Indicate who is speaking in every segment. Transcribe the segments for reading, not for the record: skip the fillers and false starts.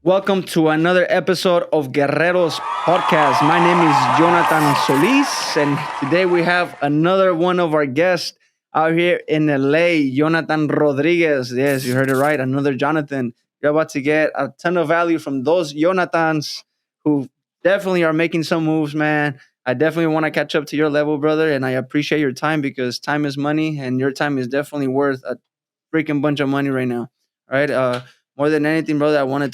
Speaker 1: Welcome to another episode of Guerrero's podcast. My name is Jonathan Solis, and today we have another one of our guests out here in LA, Jonathan Rodriguez. Yes, you heard it right, another Jonathan. You're about to get a ton of value from those Jonathans who definitely are making some moves, man. I definitely want to catch up to your level, brother, and I appreciate your time because time is money, and your time is definitely worth a freaking bunch of money right now. All right. More than anything, brother, I wanted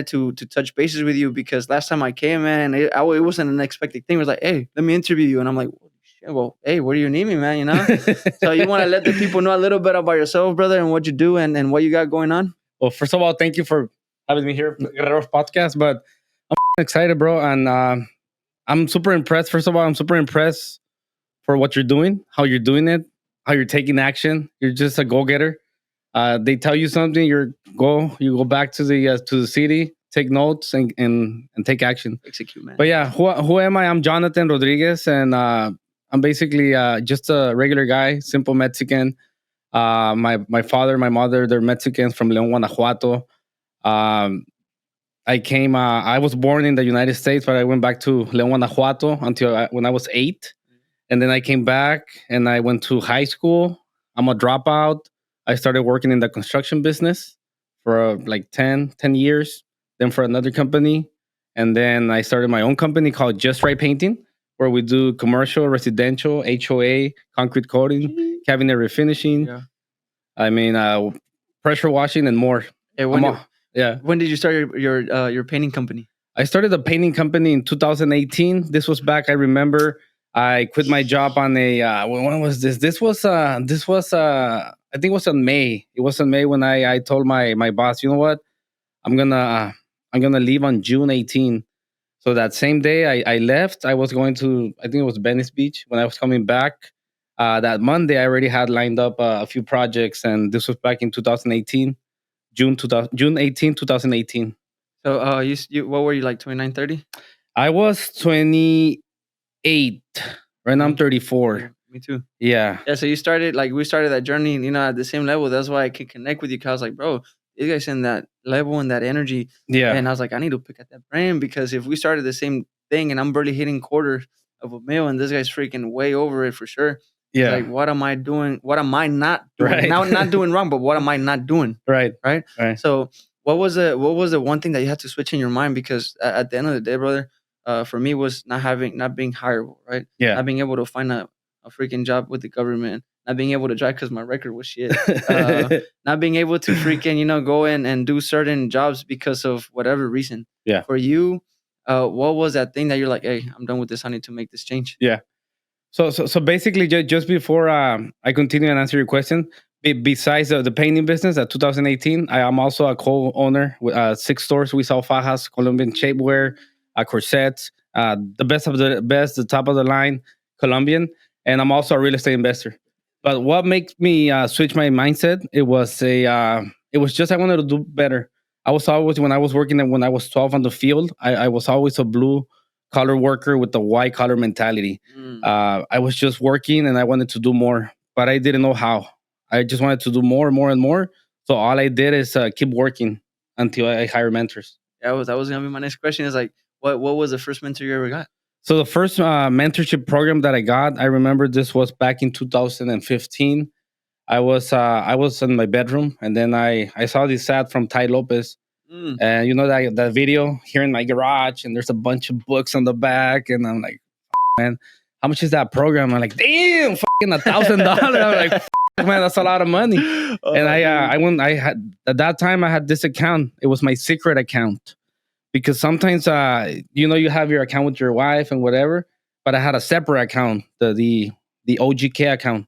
Speaker 1: to touch bases with you because last time I came, man, it wasn't an unexpected thing. It was like, hey, let me interview you, and I'm like, shit, well, hey, where do you need me, man? You know. So you want to let the people know a little bit about yourself, brother, and what you do and what you got going on.
Speaker 2: Well, first of all, thank you for having me here, Guerrero's podcast. But I'm excited, bro, and I'm super impressed. First of all, I'm super impressed for what you're doing, how you're doing it, how you're taking action. You're just a go-getter. They tell you something, you go back to the city, take notes, and take action.
Speaker 1: Execute, man.
Speaker 2: But yeah, who am I? I'm Jonathan Rodriguez, and I'm basically just a regular guy, simple Mexican. My father, my mother, they're Mexicans from León, Guanajuato. I was born in the United States, but I went back to León, Guanajuato when I was 8. And then I came back and I went to high school. I'm a dropout. I started working in the construction business for like 10 years, then for another company. And then I started my own company called Just Right Painting, where we do commercial, residential, HOA, concrete coating, cabinet refinishing.
Speaker 1: Yeah.
Speaker 2: I mean, pressure washing and more.
Speaker 1: Hey, when did you start your painting company?
Speaker 2: I started a painting company in 2018. This was back. I remember I quit my job on a when was this? This was I think it was in May. It was in May when I told my boss, you know what, I'm gonna leave on June 18. So that same day I left. I was going to, I think it was Venice Beach. When I was coming back that Monday, I already had lined up a few projects, and this was back in 2018, June 18, 2018.
Speaker 1: So you what were you, like 29, 30?
Speaker 2: I was 28. Right now I'm 34.
Speaker 1: Me too.
Speaker 2: Yeah.
Speaker 1: Yeah, so we started that journey, at the same level. That's why I can connect with you, because I was like, bro, you guys in that level and that energy.
Speaker 2: Yeah.
Speaker 1: And I was like, I need to pick at that brain, because if we started the same thing and I'm barely hitting quarter of a mil and this guy's freaking way over it for sure.
Speaker 2: Yeah.
Speaker 1: Like, what am I doing? What am I not doing?
Speaker 2: Right.
Speaker 1: Now, not doing wrong, but what am I not doing?
Speaker 2: Right.
Speaker 1: Right.
Speaker 2: Right.
Speaker 1: So what was the one thing that you had to switch in your mind? Because at the end of the day, brother, for me was not being hireable, right?
Speaker 2: Yeah.
Speaker 1: Not being able to find a freaking job with the government, not being able to drive because my record was shit, not being able to freaking, go in and do certain jobs because of whatever reason.
Speaker 2: Yeah.
Speaker 1: For you, what was that thing that you're like, hey, I'm done with this. I need to make this change.
Speaker 2: Yeah. So basically, just before I continue and answer your question, besides the painting business, at 2018, I am also a co-owner with 6 stores. We sell fajas, Colombian shapewear, corsets, the best of the best, the top of the line, Colombian, and I'm also a real estate investor. But what makes me switch my mindset? It was just I wanted to do better. I was always, when I was working and when I was 12 on the field, I was always a blue collar worker with the white collar mentality. I was just working and I wanted to do more, but I didn't know how. I just wanted to do more and more. So all I did is keep working until I hire mentors.
Speaker 1: That was gonna be my next question. Is like, what was the first mentor you ever got?
Speaker 2: So the first mentorship program that I got, I remember this was back in 2015. I was in my bedroom, and then I saw this ad from Ty Lopez. And you know that video here in my garage, and there's a bunch of books on the back, and I'm like, man, how much is that program? I'm like, damn, fucking $1,000. I'm like, man, that's a lot of money. And I had, at that time I had this account. It was my secret account, because sometimes you have your account with your wife and whatever, but I had a separate account, the OGK account.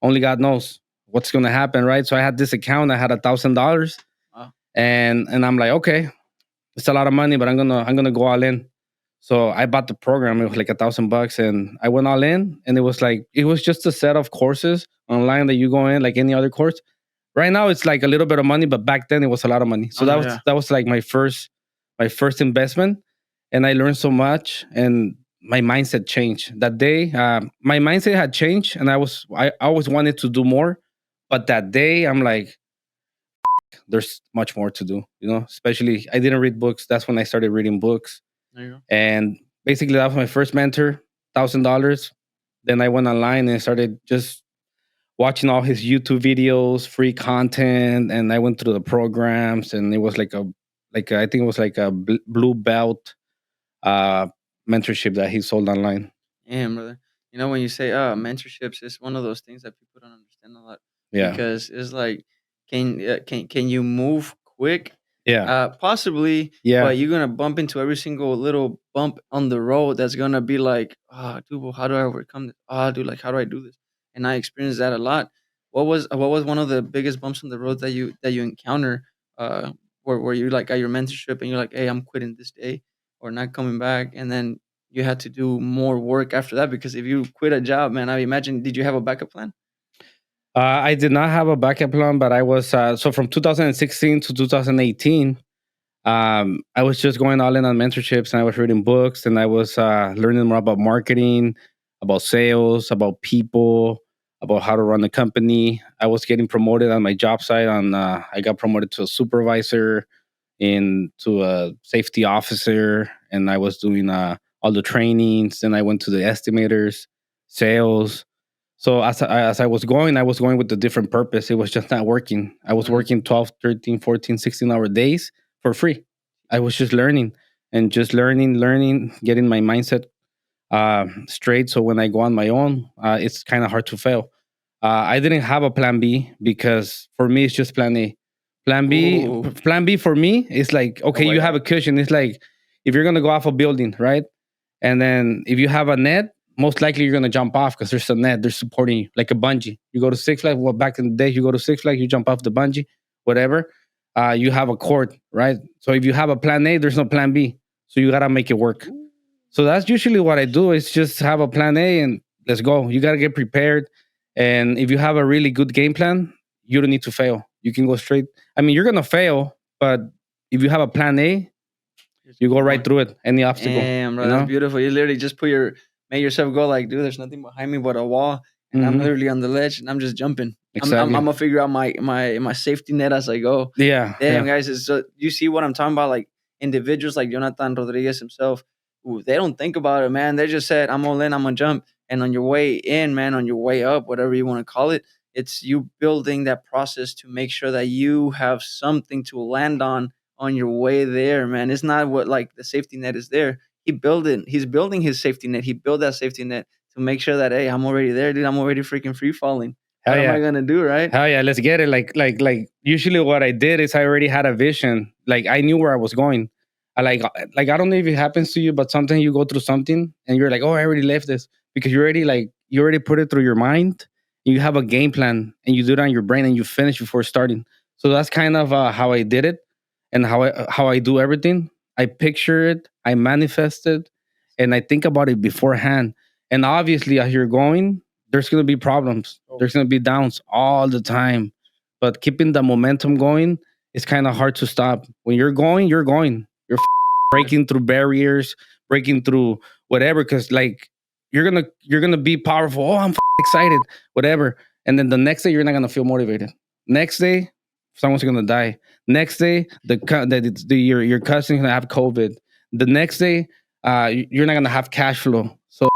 Speaker 2: Only God knows what's gonna happen, right? So I had this account. I had $1,000. And I'm like, okay, it's a lot of money, but I'm gonna go all in. So I bought the program. It was like $1,000, and I went all in. And it was just a set of courses online that you go in like any other course. Right now it's like a little bit of money, but back then it was a lot of money. So that was like my first investment, and I learned so much, and my mindset changed that day. My mindset had changed, and I always wanted to do more, but that day I'm like, there's much more to do. Especially I didn't read books. That's when I started reading books,
Speaker 1: There you go.
Speaker 2: and basically that was my first mentor, $1,000. Then I went online and started just watching all his YouTube videos, free content, and I went through the programs, and it was I think it was like a blue belt uh, mentorship that he sold online.
Speaker 1: Damn, brother. When you say mentorships, it's one of those things that people don't understand a lot
Speaker 2: Yeah,
Speaker 1: because it's like, can you move quick?
Speaker 2: yeah,
Speaker 1: Possibly,
Speaker 2: yeah.
Speaker 1: but you're gonna bump into every single little bump on the road that's gonna be like, dude, well, how do I overcome this? Dude, like, how do I do this? And I experienced that a lot. What was one of the biggest bumps on the road that you encounter? Where you like got your mentorship and you're like, hey, I'm quitting this day or not coming back, and then you had to do more work after that because if you quit a job, man, I imagine, did you have a backup plan?
Speaker 2: I did not have a backup plan, but I was so from 2016 to 2018. I was just going all in on mentorships, and I was reading books, and I was learning more about marketing, about sales, about people, about how to run a company. I was getting promoted on my job site. I got promoted to a supervisor, into a safety officer, and I was doing all the trainings. Then I went to the estimators, sales. So as I was going with a different purpose. It was just not working. I was
Speaker 1: Mhm.
Speaker 2: working 12, 13, 14, 16-hour days for free. I was just learning and just learning, getting my mindset straight. So when I go on my own, it's kind of hard to fail. I didn't have a plan B because for me, it's just plan A.
Speaker 1: Ooh,
Speaker 2: Plan B for me is like,
Speaker 1: no
Speaker 2: okay,
Speaker 1: way
Speaker 2: you have
Speaker 1: out.
Speaker 2: a cushion. It's like if you're going to go off a building, right? And then if you have a net, most likely you're gonna jump off because there's a net, they're supporting you, like a bungee. You go to Six Flags. Well, back in the day, you go to Six Flags, you jump off the bungee, whatever. You have a cord, right? So if you have a plan A, there's no plan B. So you gotta make it work.
Speaker 1: Ooh.
Speaker 2: So that's usually what I do is just have a plan A and let's go. You gotta get prepared. And if you have a really good game plan, you don't need to fail. You can go straight. I mean, you're gonna fail, but if you have a plan A,
Speaker 1: Just
Speaker 2: you go
Speaker 1: keep
Speaker 2: right
Speaker 1: going.
Speaker 2: through it, any obstacle,
Speaker 1: Damn, bro,
Speaker 2: you
Speaker 1: that's
Speaker 2: know?
Speaker 1: beautiful. You literally just made yourself go like, dude, there's nothing behind me but a wall, and I'm
Speaker 2: Hmm.
Speaker 1: literally on the ledge, and I'm just jumping. I'm
Speaker 2: Exactly.
Speaker 1: gonna figure out my safety net as I go.
Speaker 2: Yeah,
Speaker 1: Damn,
Speaker 2: yeah.
Speaker 1: guys, so you see what I'm talking about? Like individuals like Jonathan Rodriguez himself, who they don't think about it, man. They just said, I'm all in, I'm gonna jump. And on your way in, man, on your way up, whatever you want to call it, it's you building that process to make sure that you have something to land on your way there, man. It's not what like the safety net is there. He's building his safety net. He built that safety net to make sure that, hey, I'm already there, dude. I'm already freaking free falling. What
Speaker 2: Hell
Speaker 1: am
Speaker 2: yeah.
Speaker 1: I gonna do, right?
Speaker 2: Hell yeah, let's get it. Like usually what I did is I already had a vision. Like I knew where I was going. I I don't know if it happens to you, but sometimes you go through something and you're like, oh, I already left this because you already put it through your mind. You have a game plan and you do it on your brain and you finish before starting. So that's kind of how I did it and how I do everything. I picture it, I manifest it, and I think about it beforehand. And obviously, as you're going, there's going to be problems.
Speaker 1: Oh,
Speaker 2: There's going to be downs all the time. But keeping the momentum going is kind of hard to stop. When you're going, you're going. You're
Speaker 1: yes.
Speaker 2: breaking through barriers, breaking through whatever. Because like you're gonna be powerful. Oh, I'm excited, whatever. And then the next day, you're not gonna feel motivated. Next day, someone's gonna die. Next day, your cousin's gonna have COVID. The next day, you're not gonna have cash flow. So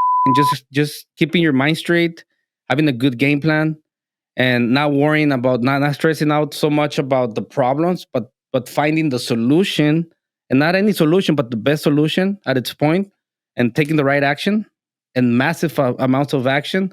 Speaker 2: just keeping your mind straight, having a good game plan, and not worrying about not stressing out so much about the problems, but finding the solution, and not any solution, but the best solution at its point, and taking the right action and massive amounts of action.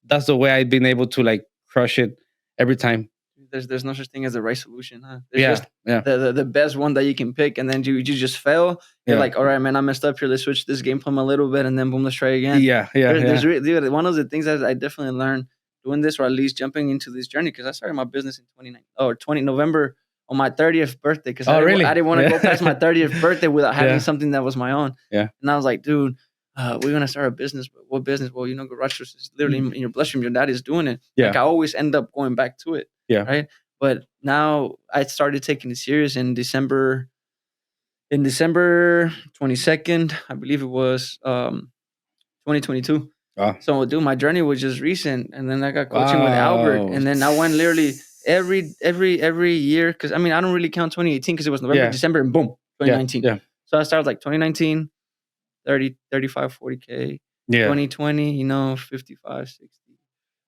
Speaker 2: That's the way I've been able to like crush it every time.
Speaker 1: There's no such thing as the right solution, huh? There's
Speaker 2: Yeah,
Speaker 1: just
Speaker 2: yeah,
Speaker 1: the best one that you can pick, and then you just fail. You're
Speaker 2: yeah,
Speaker 1: like, all right, man, I messed up here. Let's switch this game plan a little bit, and then boom, let's try again.
Speaker 2: yeah, yeah, yeah,
Speaker 1: Dude, one of the things that I definitely learned doing this, or at least jumping into this journey, because I started my business in 29 or 20 November on my 30th birthday, because
Speaker 2: Oh,
Speaker 1: I
Speaker 2: really?
Speaker 1: didn't want to go past my
Speaker 2: Yeah.
Speaker 1: 30th birthday without having
Speaker 2: Yeah,
Speaker 1: something that was my own.
Speaker 2: yeah,
Speaker 1: And I was like, dude, we're gonna start a business. But what business? Well, garage doors is literally in your bloodstream. Your dad is doing it. Like
Speaker 2: yeah,
Speaker 1: I always end up going back to it,
Speaker 2: yeah.
Speaker 1: right? But now I started taking it serious in December. In December 22nd, I believe it was 2022.
Speaker 2: Wow.
Speaker 1: So, dude, my journey was just recent, and then I got coaching with Albert,
Speaker 2: Wow.
Speaker 1: and then I went literally. every year, because I mean I don't really count 2018 because it was November,
Speaker 2: Yeah.
Speaker 1: December, and boom,
Speaker 2: Yeah.
Speaker 1: 2019.
Speaker 2: Yeah.
Speaker 1: So I started like 2019, 30, 35, 40K.
Speaker 2: Yeah.
Speaker 1: 2020, 55, 60.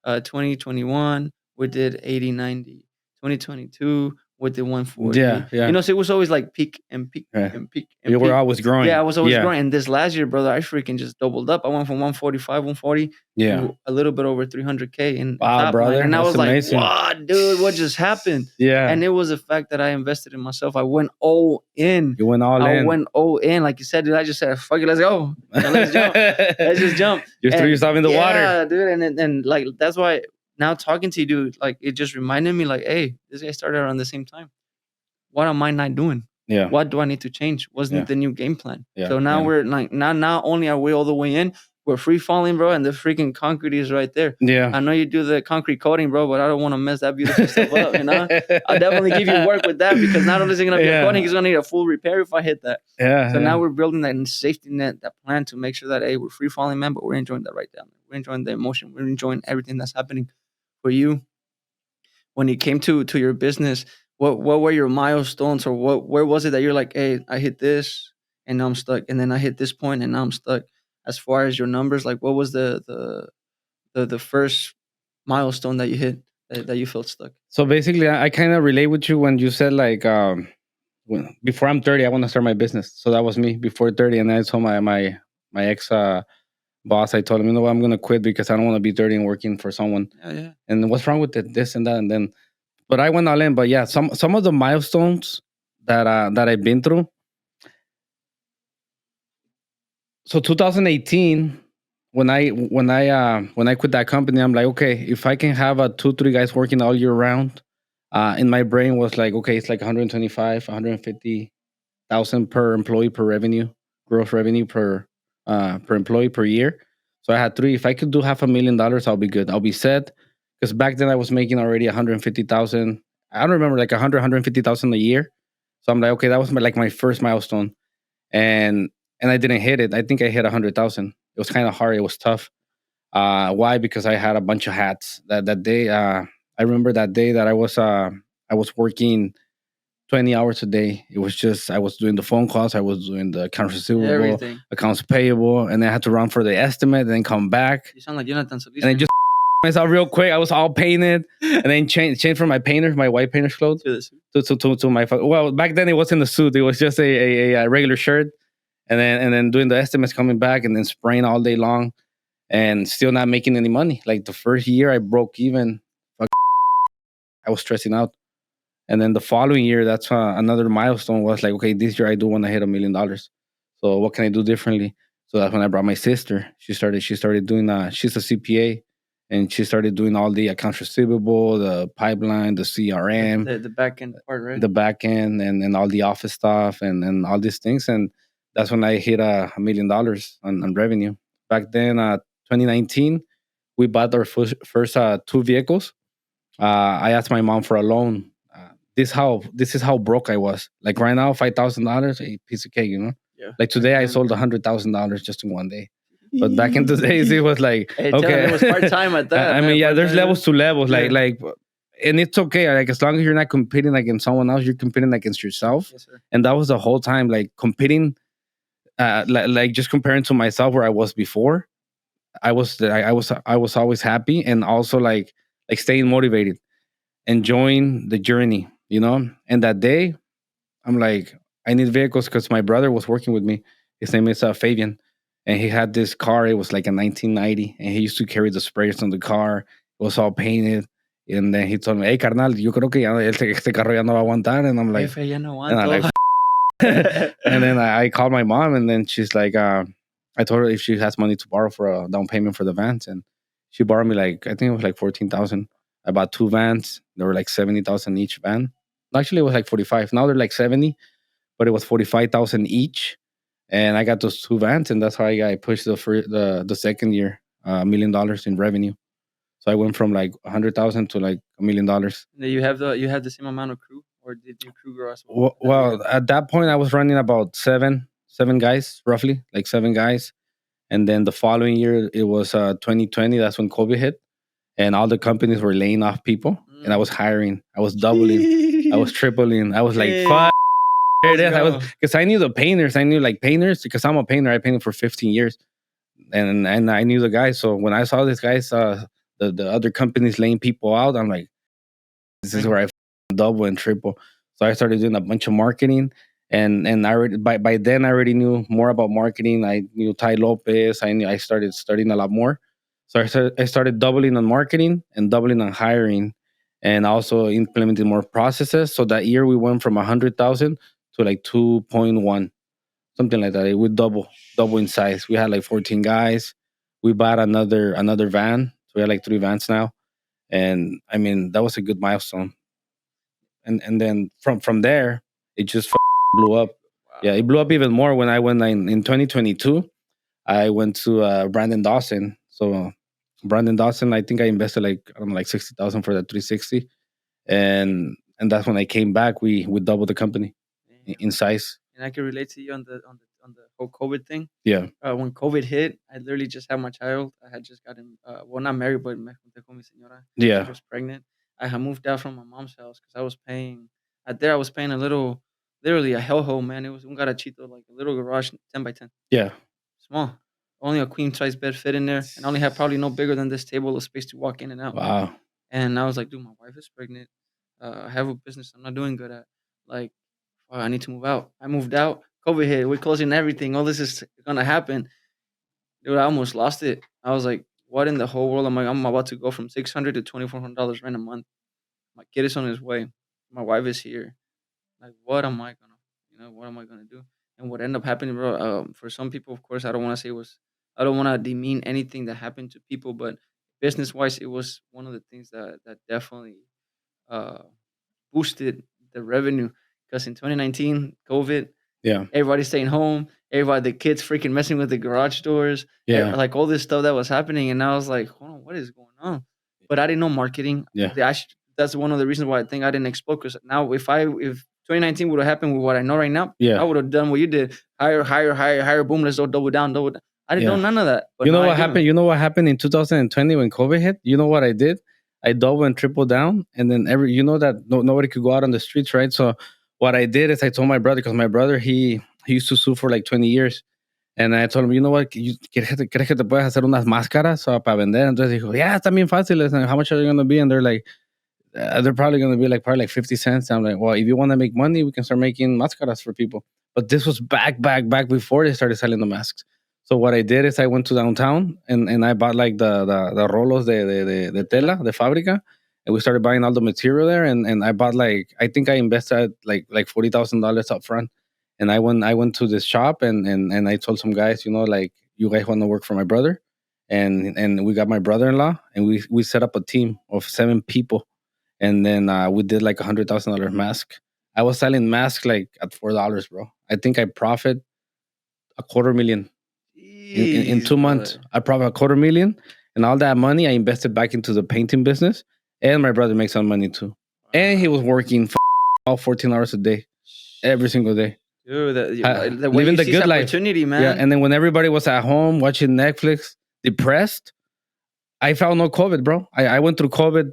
Speaker 1: 2021, we did 80, 90. 2022, we did 140.
Speaker 2: Yeah. Yeah.
Speaker 1: So it was always like peak and peak
Speaker 2: Yeah.
Speaker 1: and peak and
Speaker 2: You were
Speaker 1: peak.
Speaker 2: always growing.
Speaker 1: Yeah, I was always
Speaker 2: Yeah.
Speaker 1: growing. And this last year, brother, I freaking just doubled up. I went from 145, 140
Speaker 2: Yeah.
Speaker 1: to a little bit over 300K in
Speaker 2: Wow,
Speaker 1: top line.
Speaker 2: brother.
Speaker 1: And I
Speaker 2: That's
Speaker 1: was
Speaker 2: amazing.
Speaker 1: like, what, dude? What just happened?
Speaker 2: Yeah.
Speaker 1: And it was the fact that I invested in myself. I went all in.
Speaker 2: You went all
Speaker 1: I
Speaker 2: in.
Speaker 1: went all in. Like you said, dude, I just said, fuck it, let's go. Let's jump. Let's just jump.
Speaker 2: You threw yourself in the water.
Speaker 1: Yeah, dude. And like, that's why now talking to you, dude, like it just reminded me, like, hey, this guy started around the same time. What am I not doing?
Speaker 2: Yeah.
Speaker 1: What do I need to change? What's the new game plan?
Speaker 2: Yeah.
Speaker 1: So now we're like, not only are we all the way in, we're free falling, bro, and the freaking concrete is right there.
Speaker 2: Yeah.
Speaker 1: I know you do the concrete coating, bro, but I don't want to mess that beautiful stuff up, I'll definitely give you work with that, because not only is it going to be a coating, it's going to need a full repair if I hit that.
Speaker 2: Yeah.
Speaker 1: So now we're building that safety net, that plan to make sure that, hey, we're free falling, man, but we're enjoying that right down there. We're enjoying the emotion. We're enjoying everything that's happening for you. When it came to your business, what were your milestones, or where was it that you're like, hey, I hit this and now I'm stuck, and then I hit this point and now I'm stuck? As far as your numbers, like what was the first milestone that you hit that you felt stuck?
Speaker 2: So basically, I kind of relate with you when you said like, before I'm 30, I want to start my business. So that was me before 30, and I told my ex boss, I told him, you know what, I'm gonna quit because I don't want to be 30 and working for someone.
Speaker 1: Yeah.
Speaker 2: And what's wrong with it? This and that, and then, but I went all in. But yeah, some of the milestones that I've been through. So 2018, when I quit that company, I'm like, okay, if I can have 2-3 guys working all year round, in my brain was like, okay, it's like 125, 150,000 per employee per revenue, gross revenue per employee per year. So I had 3. If I could do $500,000, I'll be good. I'll be set. Because back then I was making already 150,000. I don't remember, like 150,000 a year. So I'm like, okay, that was my first milestone, and I didn't hit it. I think I hit 100,000. It was kind of hard. It was tough. Why? Because I had a bunch of hats that day. I remember that day that I was working 20 hours a day. It was just, I was doing the phone calls, I was doing the accounts receivable,
Speaker 1: Everything.
Speaker 2: accounts payable, and then I had to run for the estimate and then come back.
Speaker 1: You sound like Jonathan Solis.
Speaker 2: And then just myself real quick. I was all painted, and then changed from my painter, my white painter's clothes, to my, well, back then it wasn't a suit. It was just a regular shirt. And then doing the estimates, coming back, and then spraying all day long, and still not making any money. Like the first year I broke even. I was stressing out. And then the following year, that's another milestone, was like, okay, this year I do want to hit $1 million. So what can I do differently? So that's when I brought my sister. She started doing, she's a CPA, and she started doing all the accounts receivable, the pipeline, the CRM,
Speaker 1: the back end part, right?
Speaker 2: the back end, and all the office stuff, and all these things. And that's when I hit $1 million on revenue. Back then, 2019, we bought our first 2 vehicles. I asked my mom for a loan. This is how broke I was. Like right now, $5,000, a piece of cake,
Speaker 1: Yeah.
Speaker 2: Like today, I sold $100,000 just in one day. But back in the days, it was like,
Speaker 1: Hey,
Speaker 2: okay,
Speaker 1: it was part time at that.
Speaker 2: I mean, yeah, there's levels to levels.
Speaker 1: Yeah.
Speaker 2: Like, and it's okay. Like as long as you're not competing against someone else, you're competing against yourself.
Speaker 1: Yes, sir.
Speaker 2: And that was the whole time, like competing, like just comparing to myself where I was before. I was always happy, and also like staying motivated, enjoying the journey, And that day, I'm like, I need vehicles because my brother was working with me. His name is Fabian, and he had this car. It was like a 1990, and he used to carry the sprayers on the car. It was all painted. And then he told me, "Hey, carnal, yo creo que este carro ya no va a aguantar." And I'm like,
Speaker 1: Jefe, ya no
Speaker 2: and I'm
Speaker 1: aguanto.
Speaker 2: like, and then I called my mom, and then she's like, I told her if she has money to borrow for a down payment for the vans, and she borrowed me I think it was like 14,000. I bought 2 vans. They were like 70,000 each van. Actually, it was like 45. Now they're like 70, but it was 45,000 each, and I got those 2 vans, and that's how I pushed the second year $1 million in revenue. So I went from like 100,000 to like $1 million.
Speaker 1: You have the same amount of crew, or did your crew grow as well?
Speaker 2: Well, at that point, I was running about seven guys, roughly, like 7 guys. And then the following year, it was 2020. That's when COVID hit, and all the companies were laying off people. and I was hiring. I was doubling. I was tripling. I was like, fuck. There it is. I was because I knew the painters. I knew like painters because I'm a painter. I painted for 15 years, and I knew the guys. So when I saw these guys, the other companies laying people out, I'm like, this is where I double and triple. So I started doing a bunch of marketing, and I already by then I already knew more about marketing. I knew Ty Lopez. I started studying a lot more. So I started doubling on marketing and doubling on hiring, and also implementing more processes. So that year we went from 100,000 to like 2.1, something like that. It would double in size. We had like 14 guys. We bought another van. So we had like 3 vans now, and I mean that was a good milestone. And then from there it just blew up. Yeah, it blew up even more when I went in 2022. I went to Brandon Dawson. So Brandon Dawson, I think I invested like I don't know, like 60,000 for that 360, and that's when I came back. We doubled the company in size.
Speaker 1: And I can relate to you on the whole COVID thing.
Speaker 2: Yeah,
Speaker 1: When COVID hit, I literally just had my child. I had just gotten well, not married, but me junté con mi señora.
Speaker 2: yeah,
Speaker 1: She was pregnant. I had moved out from my mom's house because I was paying. At there, I was paying a little, literally a hellhole, man. It was un garachito, like a little garage, 10 by 10,
Speaker 2: yeah.
Speaker 1: small. Only a queen size bed fit in there, and I only had probably no bigger than this table of space to walk in and out.
Speaker 2: Wow.
Speaker 1: And I was like, dude, my wife is pregnant. I have a business I'm not doing good at. Like, I need to move out. I moved out. COVID hit. We're closing everything. All this is gonna happen. Dude, I almost lost it. I was like, what in the whole world am I? I'm about to go from $600 to $2,400 rent a month. My kid is on his way. My wife is here. Like, what am I gonna, what am I gonna do? And what ended up happening, bro? For some people, of course, I don't want to say it was. I don't want to demean anything that happened to people, but business wise, it was one of the things that definitely uh, boosted the revenue. Because in 2019, COVID,
Speaker 2: Yeah,
Speaker 1: everybody staying home, everybody, the kids freaking messing with the garage doors,
Speaker 2: yeah,
Speaker 1: like all this stuff that was happening, and I was like, hold on, what is going on? But I didn't know marketing.
Speaker 2: yeah,
Speaker 1: That's one of the reasons why I think I didn't explode. Because now, if 2019 would have happened with what I know right now, I
Speaker 2: yeah,
Speaker 1: would have done what you did: higher, higher, higher, higher. Boom, let's go double down, double down. I didn't know
Speaker 2: yeah.
Speaker 1: none of that, but
Speaker 2: You
Speaker 1: now
Speaker 2: know
Speaker 1: I
Speaker 2: what
Speaker 1: do.
Speaker 2: happened? You know what happened in 2020 when COVID hit? You know what I did? I double and triple down, and then that nobody could go out on the streets, right? So what I did is I told my brother because my brother he used to sue for like 20 years, and I told him, you know what, ¿Crees que te puedes hacer unas máscaras para vender? Entonces dijo, yeah, están bien fáciles. And how much are they gonna be? And they're like, they're probably going to be like probably like 50 cents. I'm like, well, if you want to make money, we can start making mascaras for people. But this was back before they started selling the masks. So what I did is I went to downtown and I bought like the rolos de tela, de fábrica. And we started buying all the material there. And I bought like, I think I invested like $40,000 up front. And I went to this shop and I told some guys, like, you guys want to work for my brother? And we got my brother-in-law and we set up a team of 7 people, and then we did like $100,000 mask. I was selling masks like at $4, bro. I think I profit a quarter million in
Speaker 1: Jeez,
Speaker 2: 2 months.
Speaker 1: brother.
Speaker 2: I profit a quarter million, and all that money I invested back into the painting business. And my brother makes some money too. And he was working all 14 hours a day, every single day,
Speaker 1: Dude, the way
Speaker 2: living
Speaker 1: you
Speaker 2: the
Speaker 1: see
Speaker 2: good life.
Speaker 1: opportunity,
Speaker 2: Yeah,
Speaker 1: man.
Speaker 2: and then when everybody was at home watching Netflix, depressed, I found no COVID, bro. I went through COVID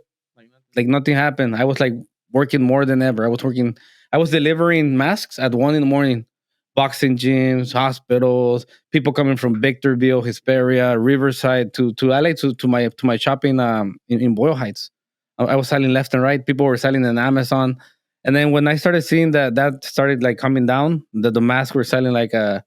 Speaker 2: like nothing happened. I was like working more than ever. I was delivering masks at 1 in the morning, boxing gyms, hospitals, people coming from Victorville, Hesperia, Riverside to LA to my shopping in Boyle Heights. I was selling left and right. People were selling on Amazon. And then when I started seeing that started like coming down, the masks were selling like I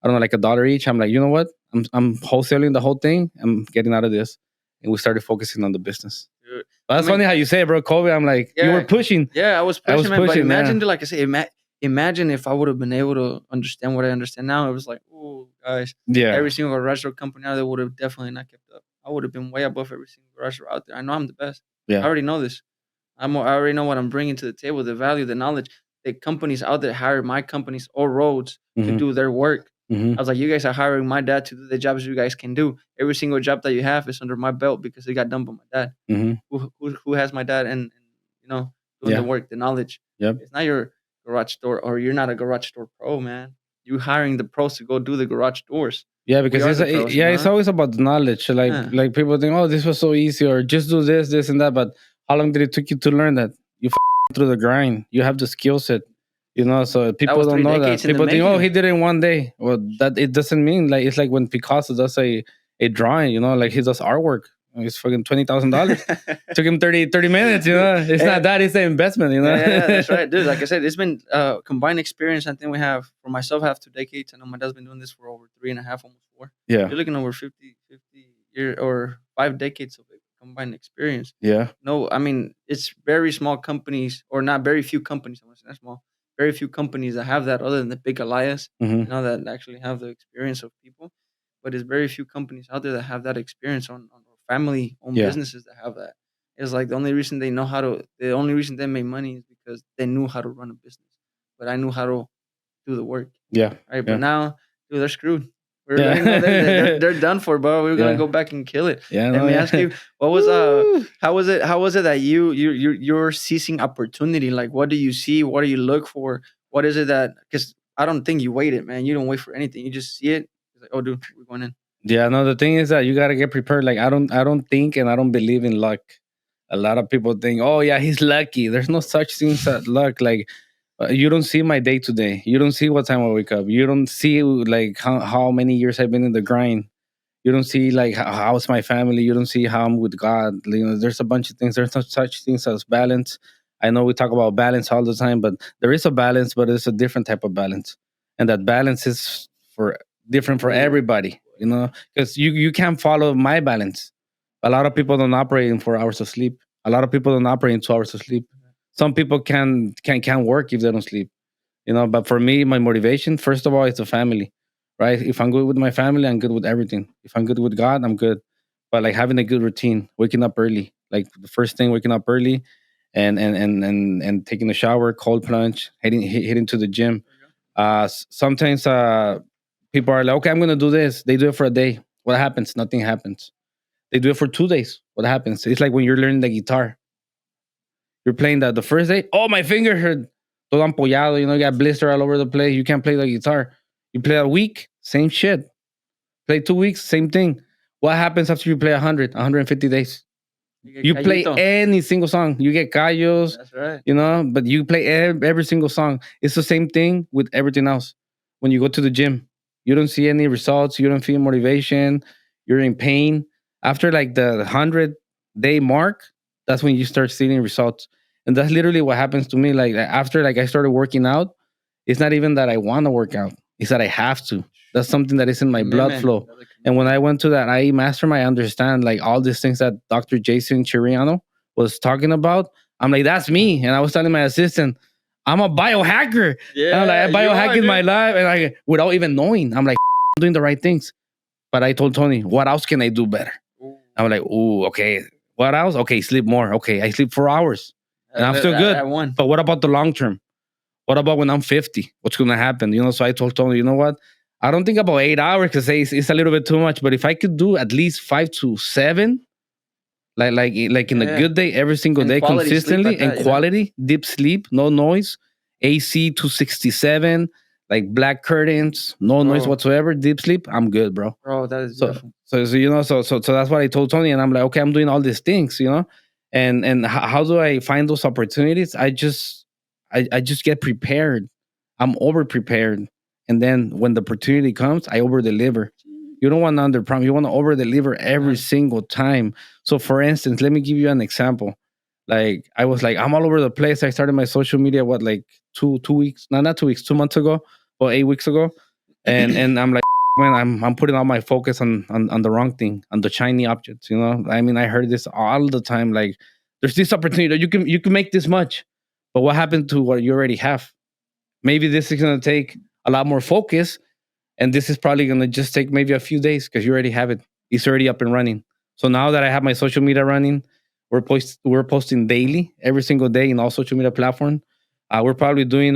Speaker 2: don't know, like $1 each. I'm like, you know what? I'm wholesaling the whole thing. I'm getting out of this. And we started focusing on the business.
Speaker 1: Dude,
Speaker 2: But that's funny how you say it, bro. COVID, I'm like, you were pushing.
Speaker 1: Yeah, I was
Speaker 2: I was
Speaker 1: pushing, man. But
Speaker 2: pushing,
Speaker 1: imagine,
Speaker 2: yeah.
Speaker 1: dude, like I say, imagine if I would have been able to understand what I understand now. It was like, oh, guys,
Speaker 2: Yeah.
Speaker 1: every single garage door company out there would have definitely not kept up. I would have been way above every single garage door out there. I know I'm the best. I
Speaker 2: Yeah.
Speaker 1: already know this. I already know what I'm bringing to the table, the value, the knowledge. The companies out there hire my companies or roads to
Speaker 2: Mhm.
Speaker 1: do their work.
Speaker 2: Mhm.
Speaker 1: I was like, you guys are hiring my dad to do the jobs you guys can do. Every single job that you have is under my belt because it got done by my dad.
Speaker 2: Mhm.
Speaker 1: Who has my dad and doing
Speaker 2: Yeah.
Speaker 1: the work, the knowledge.
Speaker 2: Yep.
Speaker 1: It's not your garage door, or you're not a garage door pro, man. You hiring the pros to go do the garage doors.
Speaker 2: Yeah,
Speaker 1: We
Speaker 2: because
Speaker 1: are
Speaker 2: it's
Speaker 1: the pros,
Speaker 2: it's always about the knowledge. Like
Speaker 1: Yeah.
Speaker 2: like people think, oh, this was so easy, or just do this and that. But How long did it took you to learn that? You through the grind. You have the skill set. So
Speaker 1: That
Speaker 2: people
Speaker 1: was
Speaker 2: don't
Speaker 1: three
Speaker 2: know that.
Speaker 1: decades in the
Speaker 2: People think, oh,
Speaker 1: making.
Speaker 2: he did it in one day. Well, that it doesn't mean like it's like when Picasso does a drawing. Like he does artwork. It's fucking $20,000. Took him 30 minutes. It's not that. It's the investment.
Speaker 1: Yeah, that's right, dude. Like I said, it's been combined experience. I think we have, for myself, I have 2 decades. I know my dad's been doing this for over three and a half, almost four.
Speaker 2: Yeah.
Speaker 1: You're looking over 50 year or 5 decades of combined experience.
Speaker 2: Yeah.
Speaker 1: No, I mean, it's very small companies, or not very few companies. I'm not small. Very few companies that have that, other than the big Elias,
Speaker 2: Mhm.
Speaker 1: that actually have the experience of people. But it's very few companies out there that have that experience on family-owned
Speaker 2: Yeah.
Speaker 1: businesses that have that. It's like the only reason they make money is because they knew how to run a business. But I knew how to do the work.
Speaker 2: Yeah.
Speaker 1: Right. But
Speaker 2: Yeah.
Speaker 1: now, dude, they're screwed. We're
Speaker 2: Yeah.
Speaker 1: letting know they're done for, bro. We're gonna
Speaker 2: Yeah.
Speaker 1: go back and kill it.
Speaker 2: Yeah.
Speaker 1: Let
Speaker 2: No,
Speaker 1: me
Speaker 2: yeah.
Speaker 1: ask you, what was
Speaker 2: Woo.
Speaker 1: how was it that you're seizing opportunity? Like, what do you see? What do you look for? What is it that, because I don't think you waited, man. You don't wait for anything. You just see it. It's like, oh, dude, we're going in.
Speaker 2: Yeah, no, the thing is that you gotta get prepared. Like I don't think and I don't believe in luck. A lot of people think, oh yeah, he's lucky. There's no such thing as luck. Like you don't see my day to day. You don't see what time I wake up. You don't see like how many years I've been in the grind. You don't see like how's my family. You don't see how I'm with God. There's a bunch of things. There's no such things as balance. I know we talk about balance all the time, but there is a balance, but it's a different type of balance, and that balance is for different for everybody. Because you can't follow my balance. A lot of people don't operate in 4 hours of sleep. A lot of people don't operate in 2 hours of sleep. Some people can work if they don't sleep. But for me, my motivation, first of all, is the family, right? If I'm good with my family, I'm good with everything. If I'm good with God, I'm good. But like having a good routine, waking up early, like the first thing, waking up early, and taking a shower, cold plunge, hitting to the gym. Sometimes people are like, okay, I'm gonna do this. They do it for a day. What happens? Nothing happens. They do it for 2 days. What happens? It's like when you're learning the guitar. You're playing that the first day. Oh, my finger hurt. Todo ampollado. You got blister all over the place. You can't play the guitar. You play a week, same shit. Play 2 weeks, same thing. What happens after you play 150 days? You play any single song. You get callos.
Speaker 1: That's right.
Speaker 2: But you play every single song. It's the same thing with everything else. When you go to the gym, you don't see any results. You don't feel motivation. You're in pain. After like the 100-day mark, that's when you start seeing results. And that's literally what happens to me. Like after like I started working out, it's not even that I want to work out. It's that I have to. That's something that is in my blood flow. And when I went to that IE Mastermind, I understand like all these things that Dr. Jason Chiriano was talking about. I'm like, that's me. And I was telling my assistant, I'm a biohacker.
Speaker 1: Yeah,
Speaker 2: I'm like, I biohacking my life, and like without even knowing, I'm like, I'm doing the right things. But I told Tony, what else can I do better? I'm like, ooh, okay. What else? Okay, sleep more. Okay, I sleep 4 hours, and I'm still good. But what about the long term? What about when I'm 50? What's going to happen? So I told Tony, you know what? I don't think about 8 hours because it's a little bit too much. But if I could do at least 5 to 7, like in a good day, every single day, consistently, and quality, deep sleep, no noise, AC 267, like black curtains, no noise whatsoever, deep sleep, I'm good, bro.
Speaker 1: Bro, that is
Speaker 2: beautiful. So that's what I told Tony, and I'm like, okay, I'm doing all these things, and how do I find those opportunities? I just get prepared. I'm over prepared, and then when the opportunity comes, I over deliver. You don't want to under promise. You want to over deliver every single time. So, for instance, let me give you an example. Like I was like, I'm all over the place. I started my social media like two weeks, no, not 2 weeks, 2 months ago, or 8 weeks ago, and I'm like, man, I'm putting all my focus on the wrong thing, on the shiny objects. I mean, I heard this all the time. Like, there's this opportunity you can make this much, but what happened to what you already have? Maybe this is gonna take a lot more focus, and this is probably gonna just take maybe a few days because you already have it. It's already up and running. So now that I have my social media running, we're posting daily, every single day in all social media platforms. We're probably doing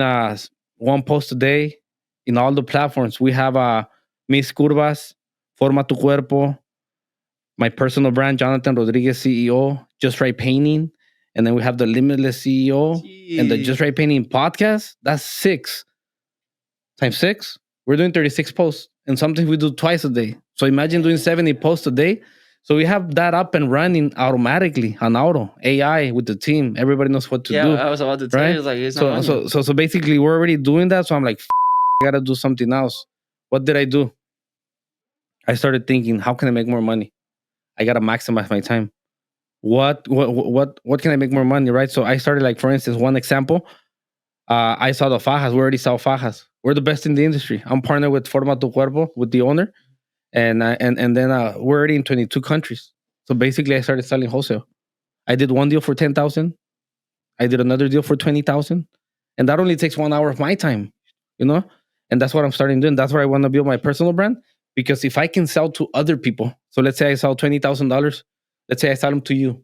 Speaker 2: one post a day in all the platforms. We have Mis Curvas, Forma Tu Cuerpo, my personal brand, Jonathan Rodriguez, CEO, Just Right Painting. And then we have the Limitless CEO and the Just Right Painting podcast. That's 6 times 6. We're doing 36 posts. And sometimes we do twice a day. So imagine doing 70 posts a day. So we have that up and running automatically on auto AI with the team. Everybody knows what to
Speaker 1: Yeah,
Speaker 2: do,
Speaker 1: I was about to tell
Speaker 2: right?
Speaker 1: you, it's like it's not
Speaker 2: So
Speaker 1: on you.
Speaker 2: so basically, we're already doing that. So I'm like, I gotta do something else. What did I do? I started thinking, how can I make more money? I gotta maximize my time. What can I make more money, right? So I started, like, for instance, one example. I saw the fajas. We already sell fajas. We're the best in the industry. I'm partnered with Forma Tu Cuerpo, with the owner, and then we're already in 22 countries. So basically, I started selling wholesale. I did one deal for 10,000. I did another deal for 20,000, and that only takes 1 hour of my time, you know. And that's what I'm starting doing. That's where I want to build my personal brand, because if I can sell to other people, so let's say I sell $20,000. Let's say I sell them to you,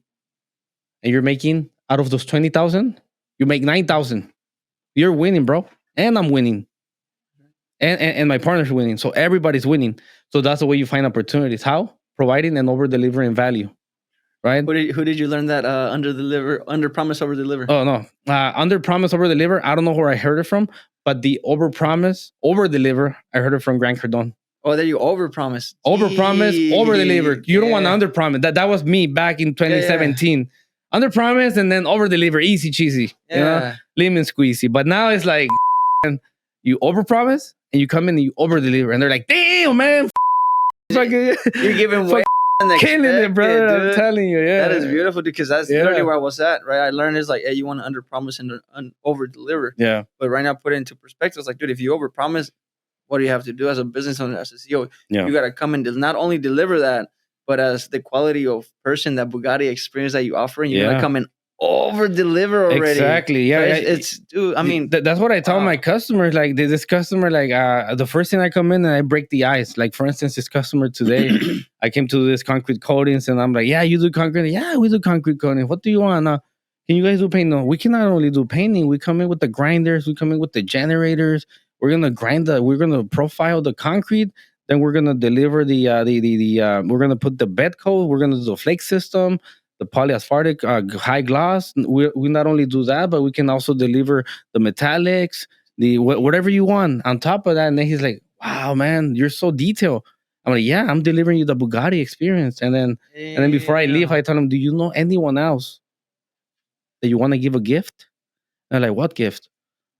Speaker 2: and you're making, out of those 20,000, you make 9,000. You're winning, bro, and I'm winning, and my partner's winning. So everybody's winning. So that's the way you find opportunities. How? Providing and over delivering value, right?
Speaker 1: Who did you learn that under promise over deliver?
Speaker 2: Oh no, under promise over deliver. I don't know where I heard it from, but the over promise over deliver, I heard it from Grant Cardone.
Speaker 1: Oh, there you over promise.
Speaker 2: Over promise over deliver. You don't want to under promise. That was me back in 2017. Under promise and then over deliver, easy cheesy. You know, lemon squeezy. But now it's like, you over promise and you come in and you over deliver, and they're like, damn, man,
Speaker 1: You're giving way
Speaker 2: killing it, brother.
Speaker 1: dude.
Speaker 2: I'm telling you, yeah.
Speaker 1: That is beautiful, because that's literally where I was at, right? I learned it's like, hey, you want to under promise and over deliver.
Speaker 2: Yeah.
Speaker 1: But right now, put it into perspective. It's like, dude, if you over promise, what do you have to do as a business owner, as a CEO?
Speaker 2: Yeah.
Speaker 1: You got to come and not only deliver that, but as the quality of person, that Bugatti experience that you offer, and you're gonna come and over deliver already.
Speaker 2: Exactly. Yeah.
Speaker 1: Right? It's dude. I mean,
Speaker 2: that's what I tell my customers. Like, this customer, like, the first thing I come in and I break the ice. Like, for instance, this customer today, I came to this concrete coatings, and I'm like, yeah, you do concrete? Yeah, we do concrete coating. What do you want? Can you guys do painting? No, we can not only do painting. We come in with the grinders. We come in with the generators. We're gonna we're gonna profile the concrete. Then we're gonna deliver we're gonna put the bed coat. We're gonna do the flake system, the polyasphalt, high gloss. We not only do that, but we can also deliver the metallics, whatever you want on top of that. And then he's like, wow, man, you're so detailed. I'm like, yeah, I'm delivering you the Bugatti experience. And then before I leave, I tell him, do you know anyone else that you want to give a gift? And they're like, what gift?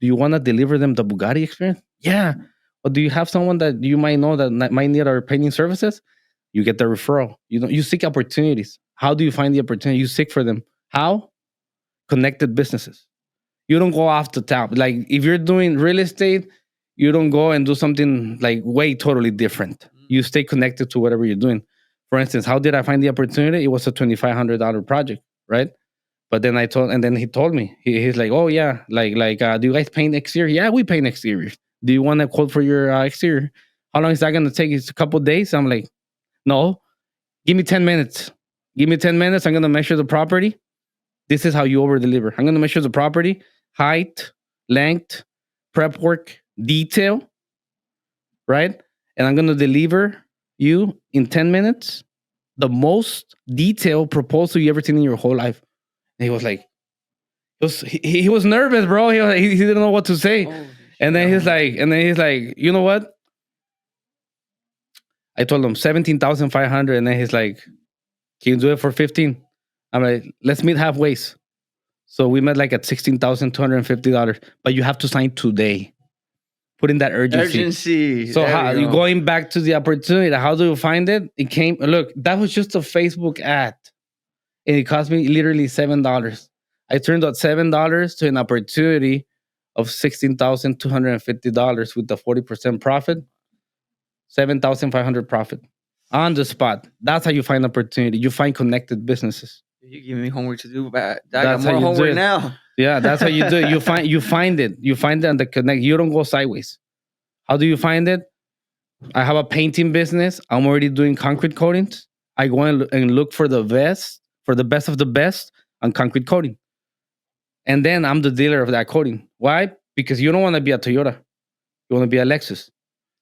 Speaker 2: Do you want to deliver them the Bugatti experience? Yeah. But do you have someone that you might know that might need our painting services? You get the referral. You seek opportunities. How do you find the opportunity? You seek for them. How? Connected businesses. You don't go off the top. Like, if you're doing real estate, you don't go and do something like way totally different. You stay connected to whatever you're doing. For instance, how did I find the opportunity? It was a $2,500 project, right? But then he told me, he's like, oh yeah, like, do you guys paint exterior? Yeah, we paint exterior. Do you want a quote for your exterior? How long is that going to take? It's a couple of days. I'm like, no, give me 10 minutes. Give me 10 minutes. I'm going to measure the property. This is how you over deliver. I'm going to measure the property, height, length, prep work, detail, right? And I'm going to deliver you in 10 minutes the most detailed proposal you ever seen in your whole life. And he was like, he was nervous, bro. He didn't know what to say. And then he's like, you know what? I told him 17,500, and then he's like, can you do it for 15? I'm like, let's meet halfway. So we met like at $16,250, but you have to sign today. Put in that urgency. So going back to the opportunity, how do you find it? It came. Look, that was just a Facebook ad, and it cost me literally $7. I turned that $7 to an opportunity of $16,250 with the 40% profit, 7,500 profit on the spot. That's how you find opportunity. You find connected businesses.
Speaker 1: You give me homework to do, but I got more homework now.
Speaker 2: Yeah, that's how you do it. You find it. You find it and the connect. You don't go sideways. How do you find it? I have a painting business. I'm already doing concrete coatings. I go and look for the best of the best on concrete coating. And then I'm the dealer of that coating. Why? Because you don't want to be a Toyota. You want to be a Lexus.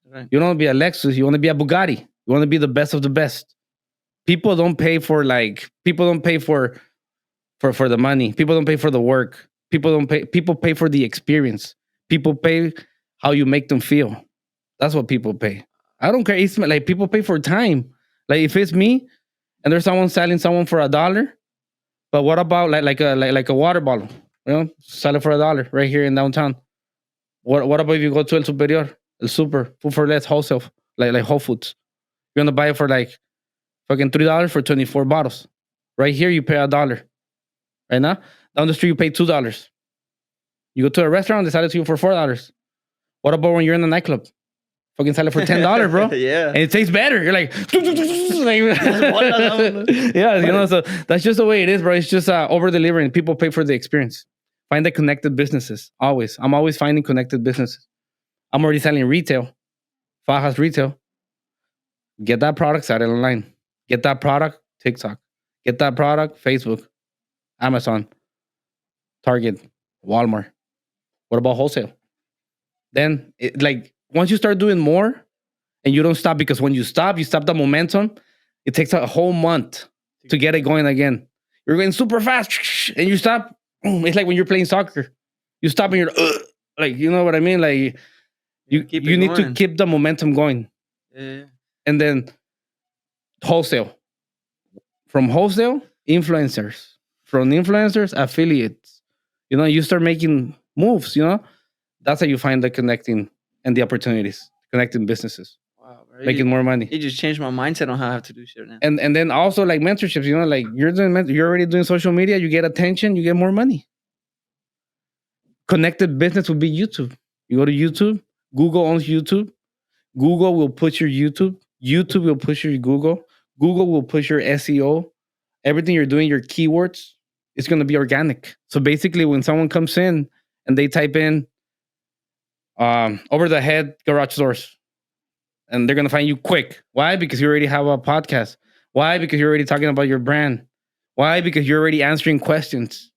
Speaker 2: Right. You don't want to be a Lexus. You want to be a Bugatti. You want to be the best of the best. People don't pay for the money. People don't pay for the work. People pay for the experience. People pay how you make them feel. That's what people pay. I don't care. It's like people pay for time. Like, if it's me, and there's someone selling someone for $1. But what about like a water bottle? Sell it for $1 right here in downtown. What about if you go to El Superior, El Super, food for less wholesale, like Whole Foods? You're gonna buy it for like fucking $3 for 24 bottles. Right here, you pay $1. Right now, down the street, you pay $2. You go to a restaurant, they sell it to you for $4. What about when you're in a nightclub? Fucking sell it for $10, bro.
Speaker 1: Yeah.
Speaker 2: And it tastes better. You're like, yeah, so that's just the way it is, bro. It's just over delivering. People pay for the experience. Find the connected businesses. Always. I'm always finding connected businesses. I'm already selling retail. Fajas retail. Get that product, sell it online. Get that product, TikTok. Get that product, Facebook, Amazon, Target, Walmart. What about wholesale? Then, once you start doing more and you don't stop, because when you stop the momentum, it takes a whole month to get it going again. You're going super fast and you stop. It's like when you're playing soccer. You stop and you're like, you know what I mean? Like, you need to keep the momentum going.
Speaker 1: Yeah.
Speaker 2: And then wholesale. From wholesale, influencers. From influencers, affiliates. You start making moves, That's how you find the connecting and the opportunities, connecting businesses,
Speaker 1: Wow,
Speaker 2: making more money.
Speaker 1: It just changed my mindset on how I have to do shit now.
Speaker 2: And then also like mentorships, like you're already doing social media, you get attention, you get more money. Connected business would be YouTube. You go to YouTube, Google owns YouTube. Google will push your YouTube. YouTube will push your Google. Google will push your SEO. Everything you're doing, your keywords, it's going to be organic. So basically, when someone comes in and they type in over the head garage doors, and they're going to find you quick. Why? Because you already have a podcast. Why? Because you're already talking about your brand. Why? Because you're already answering questions.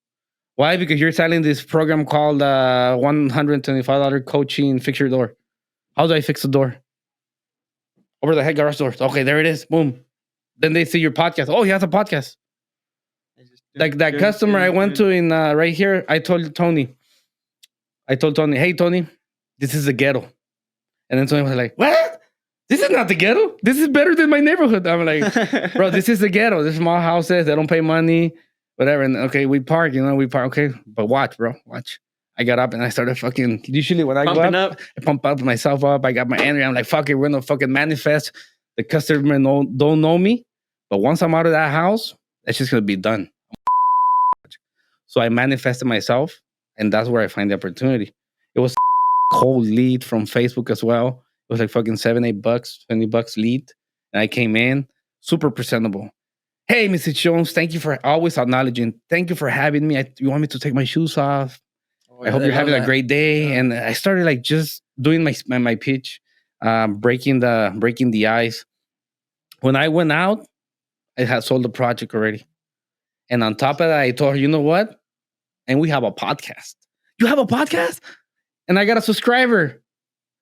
Speaker 2: Why? Because you're selling this program called $125 coaching, fix your door. How do I fix the door? Over the head garage doors. Okay, there it is. Boom. Then they see your podcast. Oh, he has a podcast. Like that customer I went to in right here, I told Tony, hey, Tony, this is the ghetto. And then Tony was like, what? This is not the ghetto. This is better than my neighborhood. I'm like, bro, this is the ghetto. There's small houses. They don't pay money, whatever. And okay, we park. Okay. But watch, bro. Watch. I got up and I started fucking, usually when I go up, I pump up myself up. I got my energy. I'm like, fuck it. We're going to fucking manifest. The customer don't know me. But once I'm out of that house, it's just going to be done. So I manifested myself. And that's where I find the opportunity. It was cold lead from Facebook as well. It was like fucking $7, $8, $20 lead. And I came in super presentable. Hey, Mrs. Jones, thank you for always acknowledging. Thank you for having me. You want me to take my shoes off? I hope you're having a great day. Yeah. And I started like just doing my pitch, breaking the ice. When I went out, I had sold the project already. And on top of that, I told her, you know what? And we have a podcast. You have a podcast? And I got a subscriber,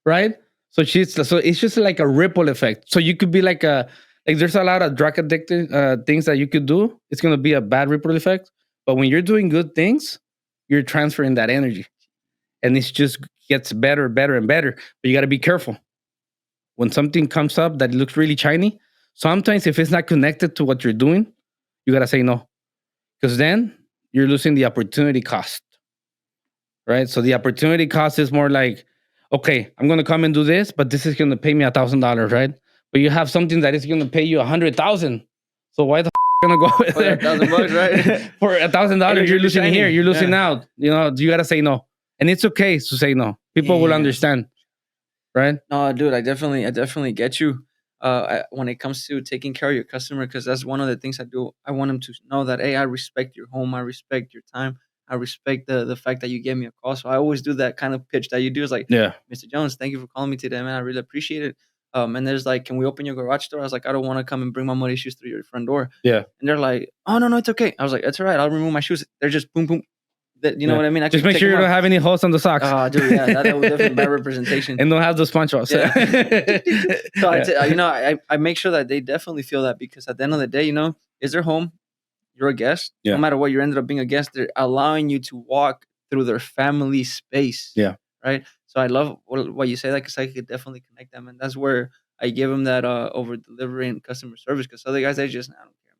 Speaker 2: right? So it's just like a ripple effect. So you could be like there's a lot of drug addicted things that you could do. It's gonna be a bad ripple effect. But when you're doing good things, you're transferring that energy. And it just gets better, better, and better. But you gotta be careful. When something comes up that looks really shiny, sometimes if it's not connected to what you're doing, you gotta say no. Because then you're losing the opportunity cost. Right? So the opportunity cost is more like, okay, I'm going to come and do this, but this is going to pay me $1,000, right? But you have something that is going to pay you $100,000. So why the going to go over there?
Speaker 1: $1,000, right?
Speaker 2: For $1,000, you're losing here. You're losing out. You got to say no. And it's okay to say no. People will understand. Right?
Speaker 1: No, dude, I definitely get you. When it comes to taking care of your customer, because that's one of the things I do. I want them to know that, hey, I respect your home. I respect your time. I respect the fact that you gave me a call. So I always do that kind of pitch that you do. Is like,
Speaker 2: yeah,
Speaker 1: Mr. Jones, thank you for calling me today, man. I really appreciate it. And there's like, can we open your garage door? I was like, I don't want to come and bring my mud issues through your front door.
Speaker 2: Yeah.
Speaker 1: And they're like, oh, no, it's okay. I was like, that's all right. I'll remove my shoes. They're just boom, boom. You know what I mean?
Speaker 2: Just make sure you don't have any holes on the socks.
Speaker 1: Oh, dude, yeah. That was definitely bad representation.
Speaker 2: And don't have those ponchos.
Speaker 1: Yeah. So, I make sure that they definitely feel that, because at the end of the day, is their home. You're a guest. Yeah. No matter what, you ended up being a guest. They're allowing you to walk through their family space.
Speaker 2: Yeah.
Speaker 1: Right. So I love what you say that, because I could definitely connect them. And that's where I give them that over delivery and customer service, because other guys, they just, I don't care,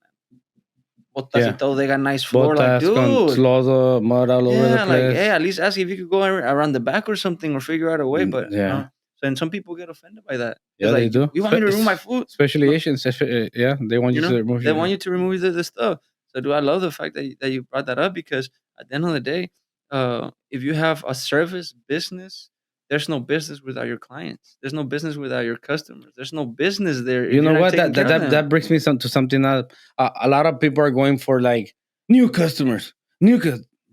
Speaker 1: botas y
Speaker 2: Yeah.
Speaker 1: todo. They got nice floor. Like,
Speaker 2: Botas con
Speaker 1: dude.
Speaker 2: lodo, mud all over the
Speaker 1: Yeah, like, hey,
Speaker 2: place.
Speaker 1: at least ask if you could go around the back or something or figure out a way. But,
Speaker 2: Yeah.
Speaker 1: so, and some people get offended by that.
Speaker 2: Yeah,
Speaker 1: It's
Speaker 2: they
Speaker 1: like,
Speaker 2: do.
Speaker 1: you want me to remove my food?
Speaker 2: Especially
Speaker 1: No,
Speaker 2: Asians. Yeah, they want you to remove
Speaker 1: they
Speaker 2: your.
Speaker 1: want you to remove the stuff. So, do I love the fact that you brought that up? Because at the end of the day, if you have a service business, there's no business without your clients. There's no business without your customers. There's no business there if
Speaker 2: You
Speaker 1: you're
Speaker 2: know
Speaker 1: not
Speaker 2: what?
Speaker 1: taking care of them.
Speaker 2: That brings me to something else. A lot of people are going for like new customers.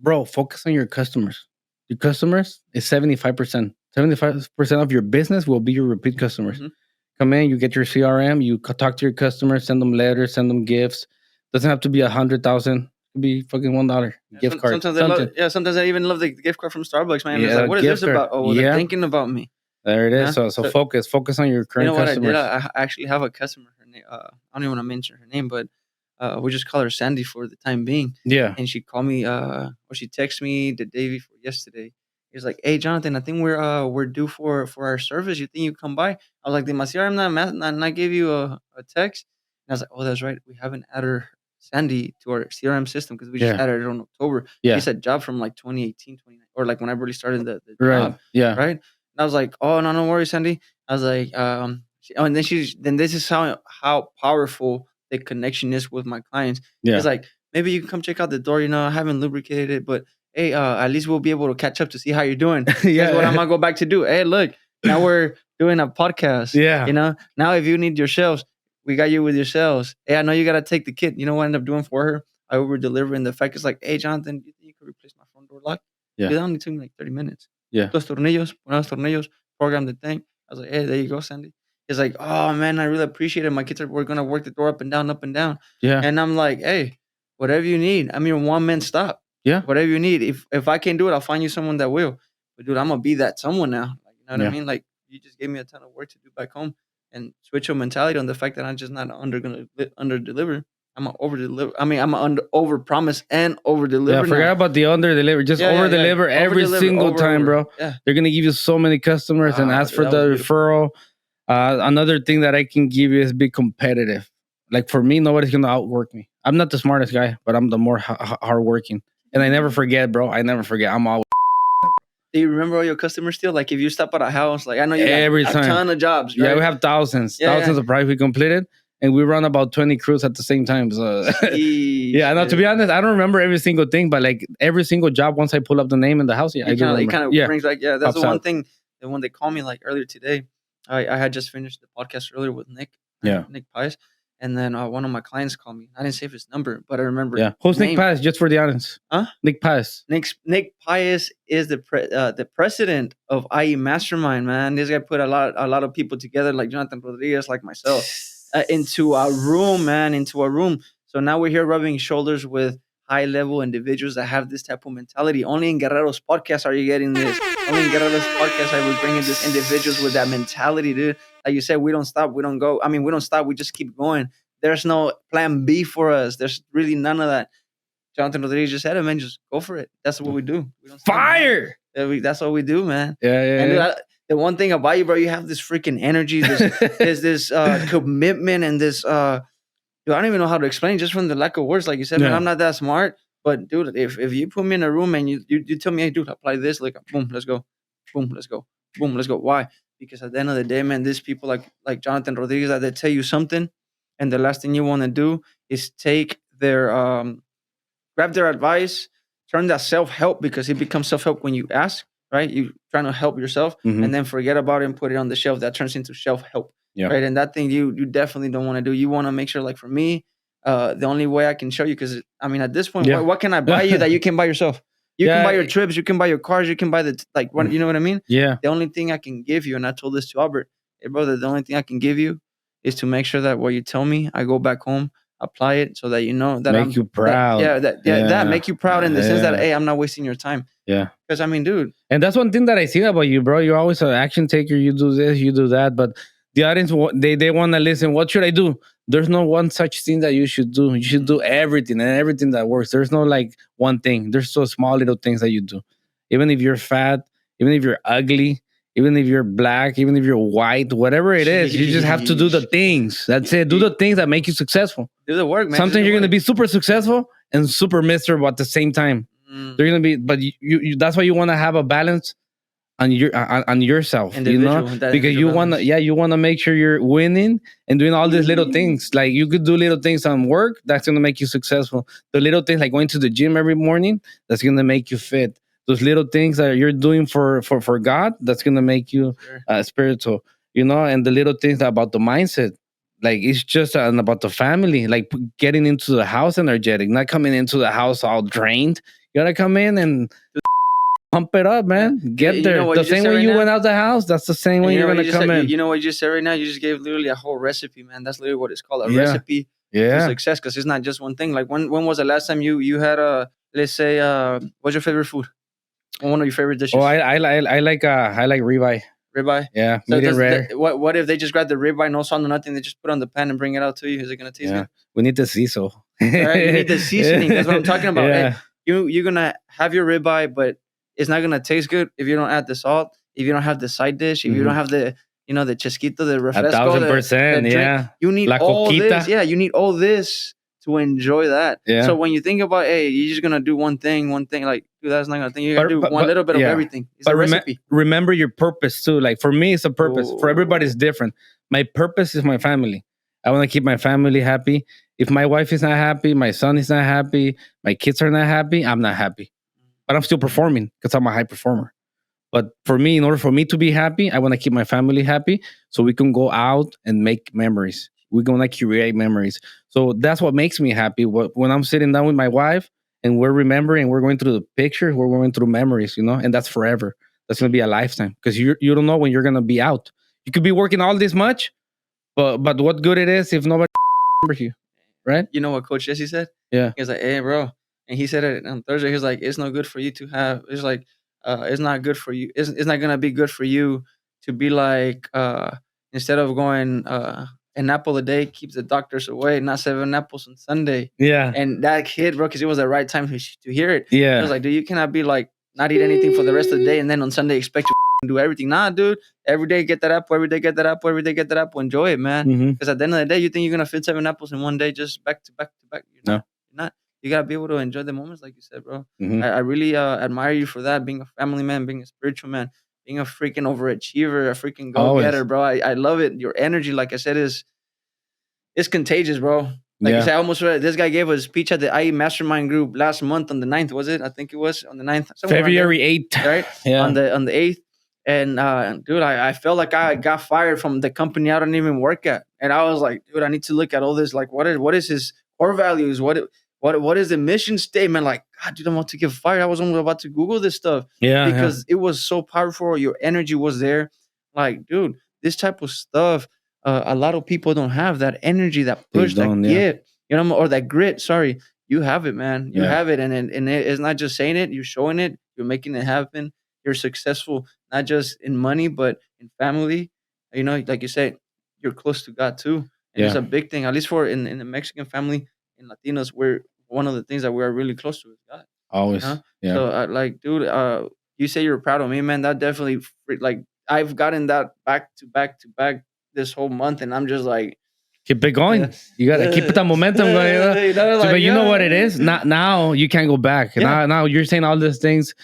Speaker 2: Bro, focus on your customers. Your customers is 75%. 75% of your business will be your repeat customers.
Speaker 1: Mhm.
Speaker 2: Come in, you get your CRM, you talk to your customers, send them letters, send them gifts. Doesn't have to be 100,000. It could be fucking $1 gift card.
Speaker 1: Sometimes
Speaker 2: Something.
Speaker 1: sometimes I even love the gift card from Starbucks, man. It's
Speaker 2: Yeah,
Speaker 1: like, what is
Speaker 2: gift
Speaker 1: this
Speaker 2: card.
Speaker 1: about? Oh, well, they're
Speaker 2: Yeah,
Speaker 1: thinking about me.
Speaker 2: there it is.
Speaker 1: Yeah.
Speaker 2: So focus on your
Speaker 1: You
Speaker 2: current
Speaker 1: know what I did?
Speaker 2: customers.
Speaker 1: I actually have a customer. Her name, I don't even want to mention her name, but we just call her Sandy for the time being.
Speaker 2: Yeah.
Speaker 1: And she called me, or she texted me the day before yesterday. He was like, "Hey, Jonathan, I think we're due for our service. You think you come by?" I was like, "Did my CRM not give you a text?" And I was like, "Oh, that's right. We haven't added Sandy to our CRM system because we just
Speaker 2: Yeah.
Speaker 1: added her in October.
Speaker 2: Yeah.
Speaker 1: She's a job from like 2018, 29, or like when I really started the
Speaker 2: Right.
Speaker 1: job,
Speaker 2: Yeah.
Speaker 1: right?" And I was like, "Oh, no, don't worry, Sandy." I was like, and then this is how powerful the connection is with my clients.
Speaker 2: Yeah.
Speaker 1: It's like, maybe you can come check out the door. I haven't lubricated it, but hey, at least we'll be able to catch up to see how you're doing.
Speaker 2: Yeah.
Speaker 1: That's what I'm gonna go back to do. Hey, look, now we're doing a podcast.
Speaker 2: Yeah.
Speaker 1: Now if you need your shelves, we got you with your shelves. Hey, I know you gotta take the kit. You know what I end up doing for her? I over delivering. The fact is like, hey, Jonathan, do you think you could replace my front door lock?
Speaker 2: Yeah.
Speaker 1: It only took me like 30 minutes.
Speaker 2: Yeah.
Speaker 1: Los tornillos, program the thing. I was like, hey, there you go, Sandy. He's like, oh man, I really appreciate it. My kids we're gonna work the door up and down, up and down.
Speaker 2: Yeah.
Speaker 1: And I'm like, hey, whatever you need. I'm your one man stop.
Speaker 2: Yeah.
Speaker 1: Whatever you need. If I can't do it, I'll find you someone that will. But dude, I'm gonna be that someone now. Like, you know what I mean? Like, you just gave me a ton of work to do back home, and switch your mentality on the fact that I'm just not under deliver. I'm gonna over deliver. I mean, I'm gonna over promise and over deliver.
Speaker 2: Yeah, forget about the under deliver. Just over deliver every single time, bro.
Speaker 1: Yeah.
Speaker 2: They're gonna give you so many customers and ask for
Speaker 1: that
Speaker 2: the
Speaker 1: was beautiful.
Speaker 2: referral. Another thing that I can give you is be competitive. Like for me, nobody's gonna outwork me. I'm not the smartest guy, but I'm the more hardworking. And I never forget, bro. I never forget. I'm always
Speaker 1: Do you remember all your customers still? Like if you stop at a house, like I know you
Speaker 2: every
Speaker 1: got
Speaker 2: time.
Speaker 1: a ton of jobs, right?
Speaker 2: Yeah, we have thousands
Speaker 1: Yeah,
Speaker 2: of projects we completed, and we run about 20 crews at the same time. So yeah, no, to be honest, I don't remember every single thing, but like every single job, once I pull up the name in the house, yeah, I do remember.
Speaker 1: It kind of brings back, that's
Speaker 2: Pops
Speaker 1: the one
Speaker 2: out.
Speaker 1: thing. The one they called me like earlier today. I had just finished the podcast earlier with Nick.
Speaker 2: Yeah.
Speaker 1: Nick Pies. And then one of my clients called me. I didn't save his number, but I remember.
Speaker 2: Yeah. Who's Nick Pies? Just for the audience.
Speaker 1: Huh?
Speaker 2: Nick Pies.
Speaker 1: Nick Pies is the president of IE Mastermind, man. This guy put a lot of people together, like Jonathan Rodriguez, like myself, into a room, man, into a room. So now we're here rubbing shoulders with high-level individuals that have this type of mentality. Only in Guerrero's podcast are you getting this. Only in Guerrero's podcast are we bringing these individuals with that mentality, dude. Like you said, we don't stop, we don't go. I mean, we don't stop, we just keep going. There's no plan B for us. There's really none of that. Jonathan Rodriguez just said it, man. Just go for it. That's what we do. We don't stop,
Speaker 2: Fire!
Speaker 1: That's what we do, man.
Speaker 2: Yeah.
Speaker 1: And dude, the one thing about you, bro, you have this freaking energy, this commitment, and this dude, I don't even know how to explain just from the lack of words. Like you said, man, I'm not that smart. But dude, if you put me in a room and you tell me, hey, dude, apply this, like boom, let's go. Boom, let's go. Boom, let's go. Why? Because at the end of the day, man, these people like Jonathan Rodriguez, that they tell you something, and the last thing you want to do is take their grab their advice, turn that self-help, because it becomes self-help when you ask, right? You trying to help yourself, and then forget about it and put it on the shelf. That turns into self-help.
Speaker 2: Yeah.
Speaker 1: Right. And that thing you definitely don't want to do. You want to make sure, like for me, the only way I can show you, because I mean, at this point, what can I buy you that you can buy yourself? You can buy your trips, you can buy your cars, you can buy you know what I mean?
Speaker 2: Yeah.
Speaker 1: The only thing I can give you, and I told this to Albert, hey brother, the only thing I can give you is to make sure that what you tell me, I go back home, apply it, so that you know that
Speaker 2: make you proud.
Speaker 1: That make you proud in the sense that, hey, I'm not wasting your time.
Speaker 2: Yeah.
Speaker 1: Because I mean, dude.
Speaker 2: And that's one thing that I see about you, bro. You're always an action taker. You do this, you do that, but the audience, they want to listen. What should I do? There's no one such thing that you should do. You should do everything and everything that works. There's no like one thing. There's so small little things that you do. Even if you're fat, even if you're ugly, even if you're black, even if you're white, whatever it is, you just have to do the things. That's it. Do the things that make you successful.
Speaker 1: Do the work, man.
Speaker 2: Sometimes you're going to be super successful and super miserable at the same time. They're going to be, but you that's why you want to have a balance on yourself,
Speaker 1: individual,
Speaker 2: because you want to, you want to make sure you're winning and doing all these little things. Like you could do little things on work that's going to make you successful. The little things like going to the gym every morning, that's going to make you fit. Those little things that you're doing for God, that's going to make you spiritual, and the little things about the mindset, like it's just about the family, like getting into the house energetic, not coming into the house all drained. You got to come in and pump it up, man. Get there. The same way you went out the house, that's the same way you're going to come in.
Speaker 1: You know what you just said right now? You just gave literally a whole recipe, man. That's literally what it's called, a recipe to success, because it's not just one thing. Like when was the last time you had let's say, what's your favorite food? One of your favorite dishes?
Speaker 2: Oh, I like ribeye.
Speaker 1: Ribeye?
Speaker 2: Yeah, so medium rare.
Speaker 1: What if they just grab the ribeye, no salt, no nothing, they just put it on the pan and bring it out to you? Is it going to taste good?
Speaker 2: We need the sizzle.
Speaker 1: All right, you need the seasoning. That's what I'm talking about. Hey, you're going to have your ribeye, but it's not going to taste good if you don't add the salt, if you don't have the side dish, if you don't have the, the chesquito, the refresco.
Speaker 2: 1,000%, yeah.
Speaker 1: You need all this. Yeah, you need all this to enjoy that. Yeah. So when you think about, hey, you're just going to do one thing, like, dude, that's not going to think. You got to do one little bit of everything. It's a recipe.
Speaker 2: Remember your purpose too. Like for me, it's a purpose. For everybody, it's different. My purpose is my family. I want to keep my family happy. If my wife is not happy, my son is not happy, my kids are not happy, I'm not happy. But I'm still performing because I'm a high performer. But for me, in order for me to be happy, I want to keep my family happy so we can go out and make memories. We're going to create memories. So that's what makes me happy. When I'm sitting down with my wife and we're remembering, we're going through the pictures, we're going through memories, and that's forever. That's going to be a lifetime because you don't know when you're going to be out. You could be working all this much, but what good it is if nobody remembers you, right?
Speaker 1: You know what Coach Jesse said?
Speaker 2: Yeah.
Speaker 1: He was like, hey, bro. And he said it on Thursday. He was like, it's no good for you to have. It's like, it's not good for you. It's not gonna be good for you to be like, instead of going an apple a day keeps the doctors away, not 7 apples on Sunday.
Speaker 2: Yeah.
Speaker 1: And that kid, bro, because it was the right time to hear it.
Speaker 2: Yeah.
Speaker 1: He was like, dude, you cannot be like not eat anything for the rest of the day and then on Sunday expect you to do everything. Nah, dude. Every day get that apple. Every day get that apple. Every day get that apple. Enjoy it, man. Because at the end of the day, you think you're gonna fit 7 apples in one day just back to back to back. You're not. You gotta be able to enjoy the moments, like you said, bro. I really admire you for that, being a family man, being a spiritual man, being a freaking overachiever, a freaking go-getter, bro. I love it. Your energy, like I said, is contagious, bro. Like I said, I almost read, this guy gave a speech at the IE Mastermind group last month on the 9th, was it? I think it was on the 9th.
Speaker 2: February 8th.
Speaker 1: Right?
Speaker 2: Yeah.
Speaker 1: On the 8th. And dude, I felt like I got fired from the company I don't even work at. And I was like, dude, I need to look at all this. Like, what is his core values? What is the mission statement? Like, God, dude, I'm about to get fired. I was only about to Google this stuff.
Speaker 2: Yeah.
Speaker 1: Because it was so powerful. Your energy was there. Like, dude, this type of stuff, a lot of people don't have that energy, that push, that get, or that grit. Sorry. You have it, man. You have it. And it's not just saying it. You're showing it. You're making it happen. You're successful, not just in money, but in family. Like you said, you're close to God too. And it's a big thing, at least for in the Mexican family, in Latinos, we're one of the things that we're really close to is God.
Speaker 2: Always. Yeah.
Speaker 1: So like, dude, you say you're proud of me, man. That definitely, like, I've gotten that back to back to back this whole month. And I'm just like,
Speaker 2: keep it going. You got to keep that momentum going. But you know what it is? Now you can't go back. Now you're saying all these things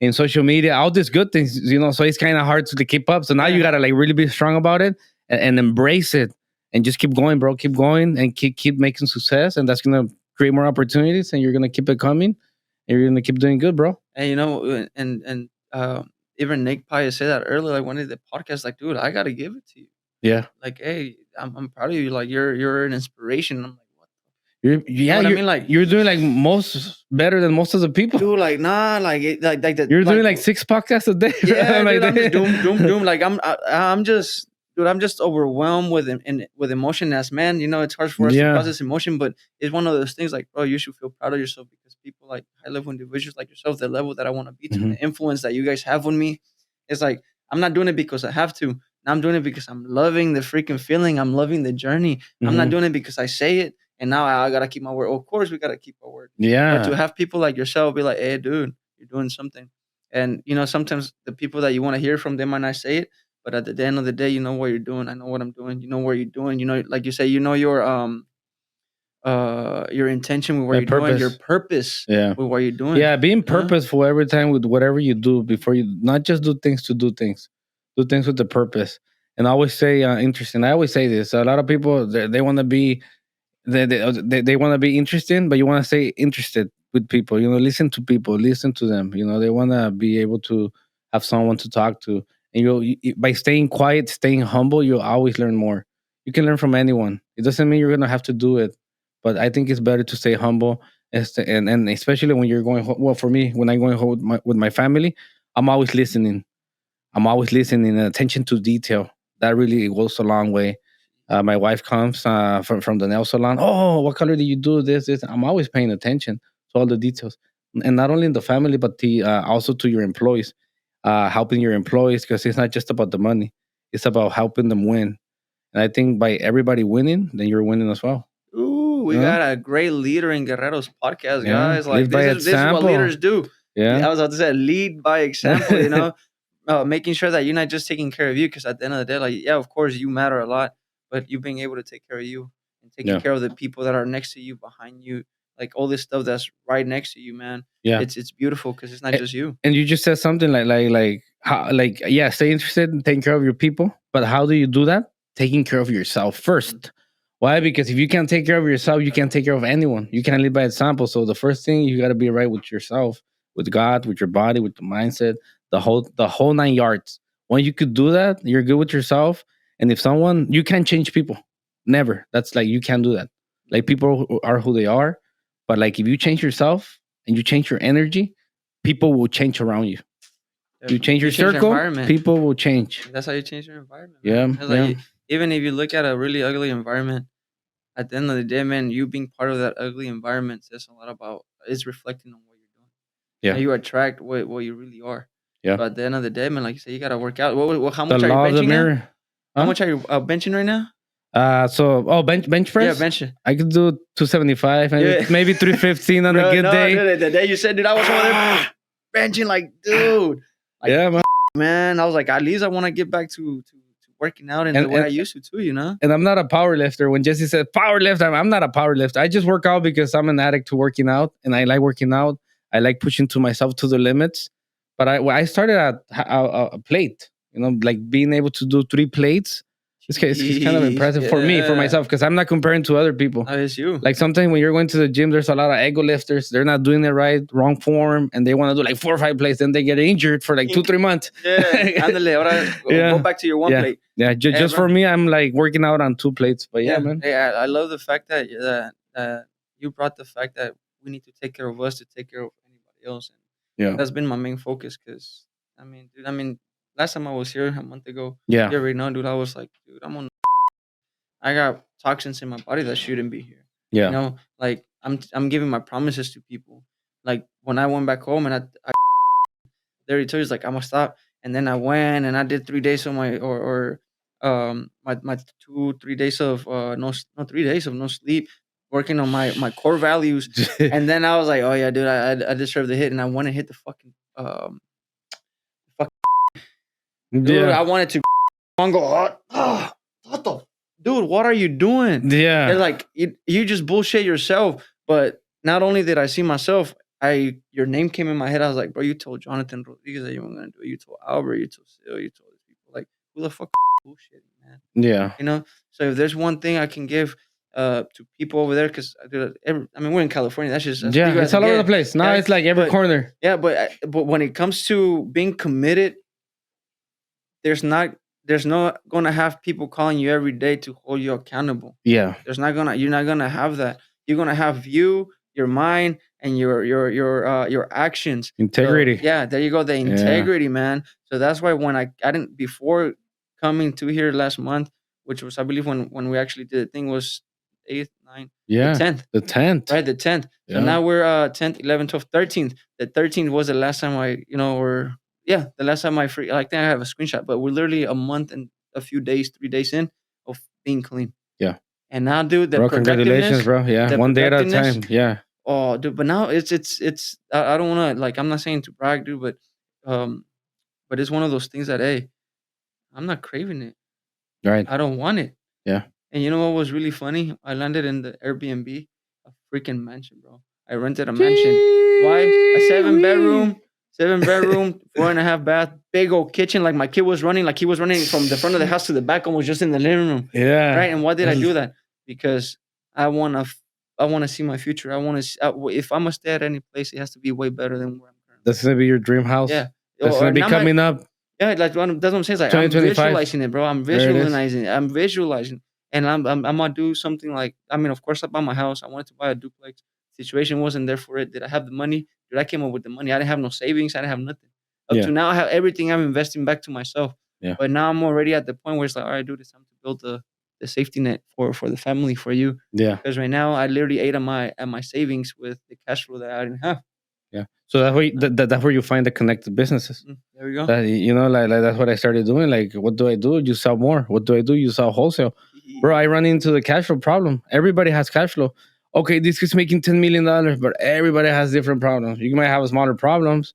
Speaker 2: in social media, all these good things, so it's kind of hard to keep up. So now you got to like really be strong about it and embrace it and just keep going, bro. Keep going and keep making success. And that's going to create more opportunities and you're going to keep it coming and you're going to keep doing good, bro.
Speaker 1: And, and even Nick Pye said that earlier, like one of the podcasts, like, dude, I got to give it to you.
Speaker 2: Yeah.
Speaker 1: Like, hey, I'm proud of you. Like, you're an inspiration. I'm like, what?
Speaker 2: I mean, like, you're doing like better than most of the people.
Speaker 1: Dude, like, nah, like
Speaker 2: you're doing like 6 podcasts a day.
Speaker 1: Yeah,
Speaker 2: like,
Speaker 1: dude, I'm just doom. Like, I'm just, dude, I'm just overwhelmed with emotion as man. It's hard for us to process emotion, but it's one of those things like, bro, you should feel proud of yourself because people like high-level individuals like yourself, the level that I want to be to, the influence that you guys have on me, it's like, I'm not doing it because I have to. I'm doing it because I'm loving the freaking feeling. I'm loving the journey. I'm not doing it because I say it. And now I got to keep my word. Of course, we got to keep our word.
Speaker 2: Yeah.
Speaker 1: But to have people like yourself be like, hey, dude, you're doing something. And sometimes the people that you want to hear from, they might not say it, but at the end of the day, you know what you're doing. I know what I'm doing. You know what you're doing. Like you say, your intention with what
Speaker 2: My
Speaker 1: you're doing, your
Speaker 2: purpose.
Speaker 1: purpose
Speaker 2: Yeah.
Speaker 1: with what you're doing.
Speaker 2: Yeah, being
Speaker 1: You know?
Speaker 2: purposeful every time with whatever you do before you not just do things to do things with the purpose. And I always say, interesting. I always say this. A lot of people they want to be they want to be interesting, but you want to stay interested with people. Listen to people, listen to them. They want to be able to have someone to talk to, and by staying quiet, staying humble, you'll always learn more. You can learn from anyone. It doesn't mean you're gonna have to do it, but I think it's better to stay humble, and especially when you're going home. Well, for me, when I'm going home with my family, I'm always listening. I'm always listening and attention to detail. That really goes a long way. My wife comes from the nail salon. Oh, what color do you do? This. I'm always paying attention to all the details, and not only in the family, but also to your employees, helping your employees because it's not just about the money; it's about helping them win. And I think by everybody winning, then you're winning as well.
Speaker 1: Ooh, we
Speaker 2: Yeah,
Speaker 1: got a great leader in Guerrero's podcast,
Speaker 2: yeah.
Speaker 1: guys. Like
Speaker 2: Live by
Speaker 1: this is what
Speaker 2: example.
Speaker 1: leaders do. I
Speaker 2: Yeah,
Speaker 1: was about to say lead by example. Making sure that you're not just taking care of you, because at the end of the day, like, yeah, of course you matter a lot, but you being able to take care of you and taking
Speaker 2: yeah,
Speaker 1: care of the people that are next to you, behind you, like all this stuff that's right next to you, man.
Speaker 2: yeah.
Speaker 1: It's beautiful because it's not
Speaker 2: A-
Speaker 1: just you.
Speaker 2: And you just said something like how, like, yeah, stay interested in taking care of your people, but how do you do that? Taking care of yourself
Speaker 1: Mhm.
Speaker 2: first. Why? Because if you can't take care of yourself, you can't take care of anyone. You can't lead by example. So the first thing you got to be right with yourself, with God, with your body, with the mindset, the whole 9 yards. When you could do that, you're good with yourself. And if someone you can't change people, never. That's like you can't do that. Like people are who they are, but like if you change yourself and you change your energy, people will change around you. You change
Speaker 1: You
Speaker 2: your
Speaker 1: change the
Speaker 2: circle,
Speaker 1: environment.
Speaker 2: people will change.
Speaker 1: That's how you change your environment, man.
Speaker 2: Yeah,
Speaker 1: It's like
Speaker 2: yeah,
Speaker 1: even if you look at a really ugly environment, at the end of the day, man, you being part of that ugly environment says a lot about, it's reflecting on what you're doing.
Speaker 2: yeah,
Speaker 1: And you attract what you really are.
Speaker 2: yeah.
Speaker 1: So at the end of the day, man, like you say, you gotta work out. How
Speaker 2: The
Speaker 1: much are you
Speaker 2: law of the
Speaker 1: benching now?
Speaker 2: mirror.
Speaker 1: How
Speaker 2: Huh?
Speaker 1: much are you benching right now?
Speaker 2: Bench
Speaker 1: Yeah,
Speaker 2: press.
Speaker 1: bench it.
Speaker 2: I could do 275, maybe
Speaker 1: Yeah.
Speaker 2: maybe 315 on a
Speaker 1: Bro,
Speaker 2: good
Speaker 1: no,
Speaker 2: day.
Speaker 1: dude, the day you said, dude, I was over there benching like, dude, like,
Speaker 2: Yeah, man.
Speaker 1: man, I was like, at least I want to get back to working out in the
Speaker 2: And
Speaker 1: way I
Speaker 2: and
Speaker 1: used to too, you know?
Speaker 2: and I'm not a power lifter. When Jesse said power lift, I'm not a power lifter. I just work out because I'm an addict to working out, and I like working out. I like pushing to myself to the limits. But I started at a plate, like being able to do 3 plates. It's kind of
Speaker 1: Jeez,
Speaker 2: impressive for me, for
Speaker 1: yeah.
Speaker 2: myself, because I'm not comparing to other people.
Speaker 1: That is you.
Speaker 2: Like sometimes when you're going to the gym, there's a lot of ego lifters. They're not doing it right, wrong form, and they want to do like 4 or 5 plates. Then they get injured for like 3 months.
Speaker 1: Yeah, ándale, ahora go
Speaker 2: Yeah,
Speaker 1: back to your one
Speaker 2: yeah,
Speaker 1: plate.
Speaker 2: yeah.
Speaker 1: Hey,
Speaker 2: Just
Speaker 1: bro.
Speaker 2: for me, I'm like working out on 2 plates. But yeah,
Speaker 1: Yeah,
Speaker 2: man.
Speaker 1: hey, I love the fact that you brought the fact that we need to take care of us to take care of anybody else, and
Speaker 2: Yeah,
Speaker 1: that's been my main focus. Because I mean, dude, last time I was here a month ago,
Speaker 2: yeah,
Speaker 1: you already know, dude. I was like, dude, I got toxins in my body that shouldn't be here.
Speaker 2: yeah.
Speaker 1: Like I'm giving my promises to people. Like when I went back home and I they already told you, like, Imma stop, and then I went and I did 3 days of my my 2, 3 days of, no 3 days of no sleep, working on my core values, and then I was like, "Oh, yeah, dude, I deserve the hit," and I went and hit the fucking, fuck dude,
Speaker 2: Yeah,
Speaker 1: I wanted to go, what the dude, what are you doing?
Speaker 2: yeah,
Speaker 1: They're like, "You just bullshit yourself," but not only did I see myself, your name came in my head. I was like, "Bro, you told Jonathan Rodriguez that you weren't gonna do it. You told Albert, you told Sil, you told these people. Like, who the fuck bullshitting, man?"
Speaker 2: yeah,
Speaker 1: You know? So if there's one thing I can give, to people over there, 'cause we're in California. That's just as big
Speaker 2: yeah.
Speaker 1: as
Speaker 2: It's
Speaker 1: it
Speaker 2: all over the
Speaker 1: get,
Speaker 2: place. Now
Speaker 1: right?
Speaker 2: it's like every
Speaker 1: But
Speaker 2: corner.
Speaker 1: yeah, but when it comes to being committed, there's not there's not gonna have people calling you every day to hold you accountable.
Speaker 2: Yeah,
Speaker 1: You're not gonna have that. You're gonna have you, your mind, and your actions. So
Speaker 2: integrity.
Speaker 1: yeah, there you go, the
Speaker 2: Yeah,
Speaker 1: integrity, man. So that's why when I didn't before coming to here last month, which was I believe when we actually did the thing was 8th, 9th, the
Speaker 2: yeah.
Speaker 1: 10th.
Speaker 2: The tent.
Speaker 1: Right, the 10th. So
Speaker 2: Yeah,
Speaker 1: now we're 10th, 11th, 12th, 13th. The 13th was the last time or yeah, the last time I free. I think I have a screenshot, but we're literally a month and a few days, 3 days in of being clean.
Speaker 2: yeah.
Speaker 1: And now, dude,
Speaker 2: Bro, congratulations, bro. Yeah,
Speaker 1: the
Speaker 2: one day at a
Speaker 1: productiveness.
Speaker 2: time. Yeah,
Speaker 1: Oh, dude, but now it's. I don't want to, like. I'm not saying to brag, dude, but Um, but it's one of those things that, hey, I'm not craving it.
Speaker 2: Right.
Speaker 1: I don't want it.
Speaker 2: Yeah.
Speaker 1: And you know what was really funny? I landed in the Airbnb, a freaking mansion, bro. I rented a mansion. Why? A
Speaker 2: Gee-wee.
Speaker 1: seven bedroom, 4.5 bath, big old kitchen. Like my kid was running, like he was running from the front of the house to the back, almost just in the living room.
Speaker 2: Yeah.
Speaker 1: Right? And why did I do that? Because I wanna, I wanna see my future. I wanna. If I'm gonna stay at any place, it has to be way better than where I'm currently.
Speaker 2: That's gonna be your dream house.
Speaker 1: Yeah.
Speaker 2: That's
Speaker 1: Or
Speaker 2: gonna be
Speaker 1: not my.
Speaker 2: coming up
Speaker 1: Yeah, like that's what I'm saying. It's like I'm
Speaker 2: 2025.
Speaker 1: visualizing it, bro. I'm
Speaker 2: There it is.
Speaker 1: visualizing it. And I'm gonna do something like. I mean, of course, I bought my house. I wanted to buy a duplex. Situation wasn't there for it. Did I have the money? Dude, I came up with the money. I didn't have no savings. I didn't have nothing. Up
Speaker 2: Yeah.
Speaker 1: to now, I have everything. I'm investing back to myself.
Speaker 2: Yeah.
Speaker 1: But now I'm already at the point where it's like, all right, dude, it's time to build the safety net for the family for you.
Speaker 2: Yeah.
Speaker 1: Because right now, I literally ate at my savings with the cash flow that I didn't have.
Speaker 2: Yeah. So that's where that's where you find the connected businesses.
Speaker 1: There we go.
Speaker 2: That, like that's what I started doing. Like, what do I do? You sell more. What do I do? You sell wholesale. Bro, I run into the cash flow problem. Everybody has cash flow. Okay, this is making $10 million, but everybody has different problems. You might have smaller problems.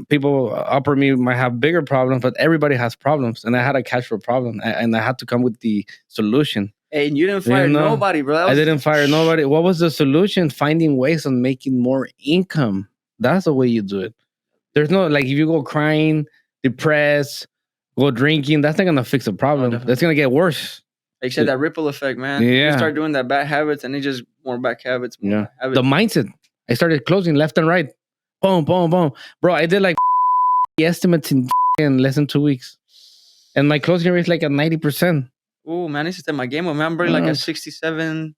Speaker 2: People upper me might have bigger problems, but everybody has problems. And I had a cash flow problem, and I had to come with the solution.
Speaker 1: And you didn't fire nobody, bro.
Speaker 2: I didn't fire nobody. What was the solution? Finding ways of making more income. That's the way you do it. There's no, like, if you go crying, depressed, go drinking, that's not gonna fix the problem. That's gonna get worse.
Speaker 1: Like you said, that ripple effect, man.
Speaker 2: Yeah.
Speaker 1: You start doing that bad habits, and it just more bad habits.
Speaker 2: Yeah. The mindset. I started closing left and right. Boom, boom, boom. Bro, I did like estimates in less than 2 weeks. And my closing rate is like at 90%.
Speaker 1: Oh, man, I set my game up, man. I'm like at 67,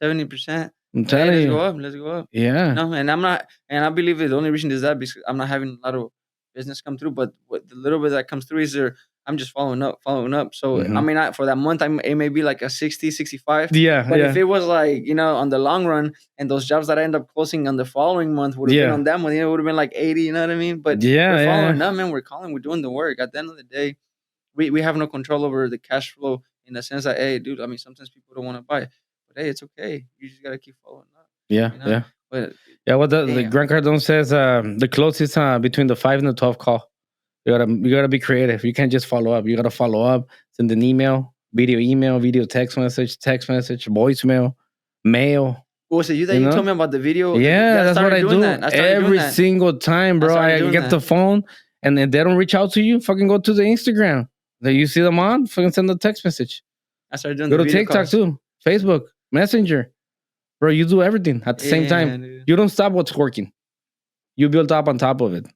Speaker 1: 70%.
Speaker 2: I'm telling you.
Speaker 1: Let's go up.
Speaker 2: Yeah.
Speaker 1: No, and I'm not, and I believe the only reason is that because I'm not having a lot of business come through, but what the little bit that comes through is I'm just following up. So, I mean, for that month, it may be like a 60, 65.
Speaker 2: Yeah.
Speaker 1: But if it was like, on the long run, and those jobs that I end up closing on the following month would have been on that month, it would have been like 80, you know what I mean? But we're following up, man. We're calling, we're doing the work. At the end of the day, we have no control over the cash flow in the sense that, hey, dude, I mean, sometimes people don't want to buy it. But hey, it's okay. You just got to keep following up.
Speaker 2: Yeah,
Speaker 1: yeah. But
Speaker 2: what the Grant Cardone says, the closest between the 5 and the 12 call. You gotta be creative. You can't just follow up. You gotta follow up, send an email, video text message, voicemail, mail.
Speaker 1: Was it you that you told me about the video?
Speaker 2: Yeah, that's what I do every single time, bro. I get the phone, and if they don't reach out to you, fucking go to the Instagram. That you see them on, fucking send a text message.
Speaker 1: I started doing
Speaker 2: go to TikTok too, Facebook, Messenger. Bro, you do everything at the same time. Dude. You don't stop what's working. You build up on top of it.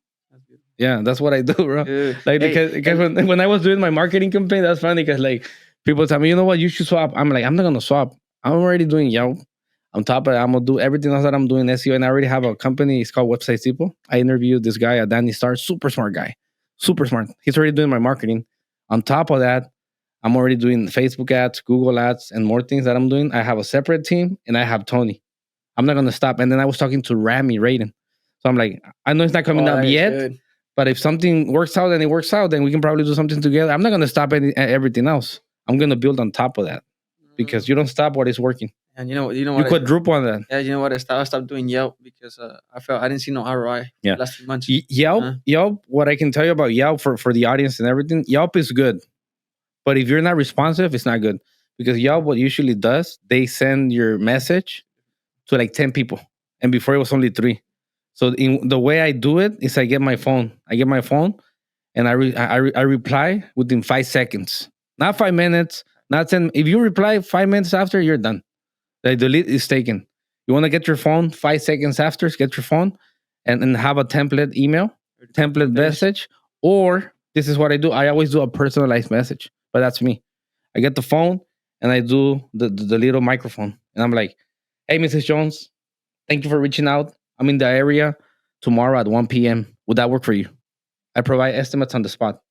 Speaker 2: Yeah, that's what I do, bro. Dude. Like, because when I was doing my marketing campaign, that's funny because like people tell me, you know what, you should swap. I'm like, I'm not gonna swap. I'm already doing Yelp. On top of it, I'm gonna do everything else that I'm doing SEO, and I already have a company. It's called Website People. I interviewed this guy, Danny Starr, super smart guy, super smart. He's already doing my marketing. On top of that, I'm already doing Facebook ads, Google ads, and more things that I'm doing. I have a separate team, and I have Tony. I'm not gonna stop. And then I was talking to Rami Raiden, so I'm like, I know it's not coming up yet. Good. But if something works out and it works out, then we can probably do something together. I'm not going to stop everything else. I'm going to build on top of that because you don't stop what is working.
Speaker 1: And you know what?
Speaker 2: You quadruple on that.
Speaker 1: Yeah, you know what? I stopped doing Yelp because I felt I didn't see no ROI last few months.
Speaker 2: Yelp. What I can tell you about Yelp for the audience and everything, Yelp is good. But if you're not responsive, it's not good because Yelp, what usually does, they send your message to like 10 people, and before it was only 3. So in the way I do it is I get my phone, and I reply within 5 seconds, not 5 minutes, not 10. If you reply 5 minutes after, you're done. The delete is taken. You want to get your phone 5 seconds after, get your phone and have a template email, template message, or this is what I do. I always do a personalized message, but that's me. I get the phone and I do the little microphone, and I'm like, hey, Mrs. Jones, thank you for reaching out. I'm in the area tomorrow at 1 p.m. Would that work for you? I provide estimates on the spot.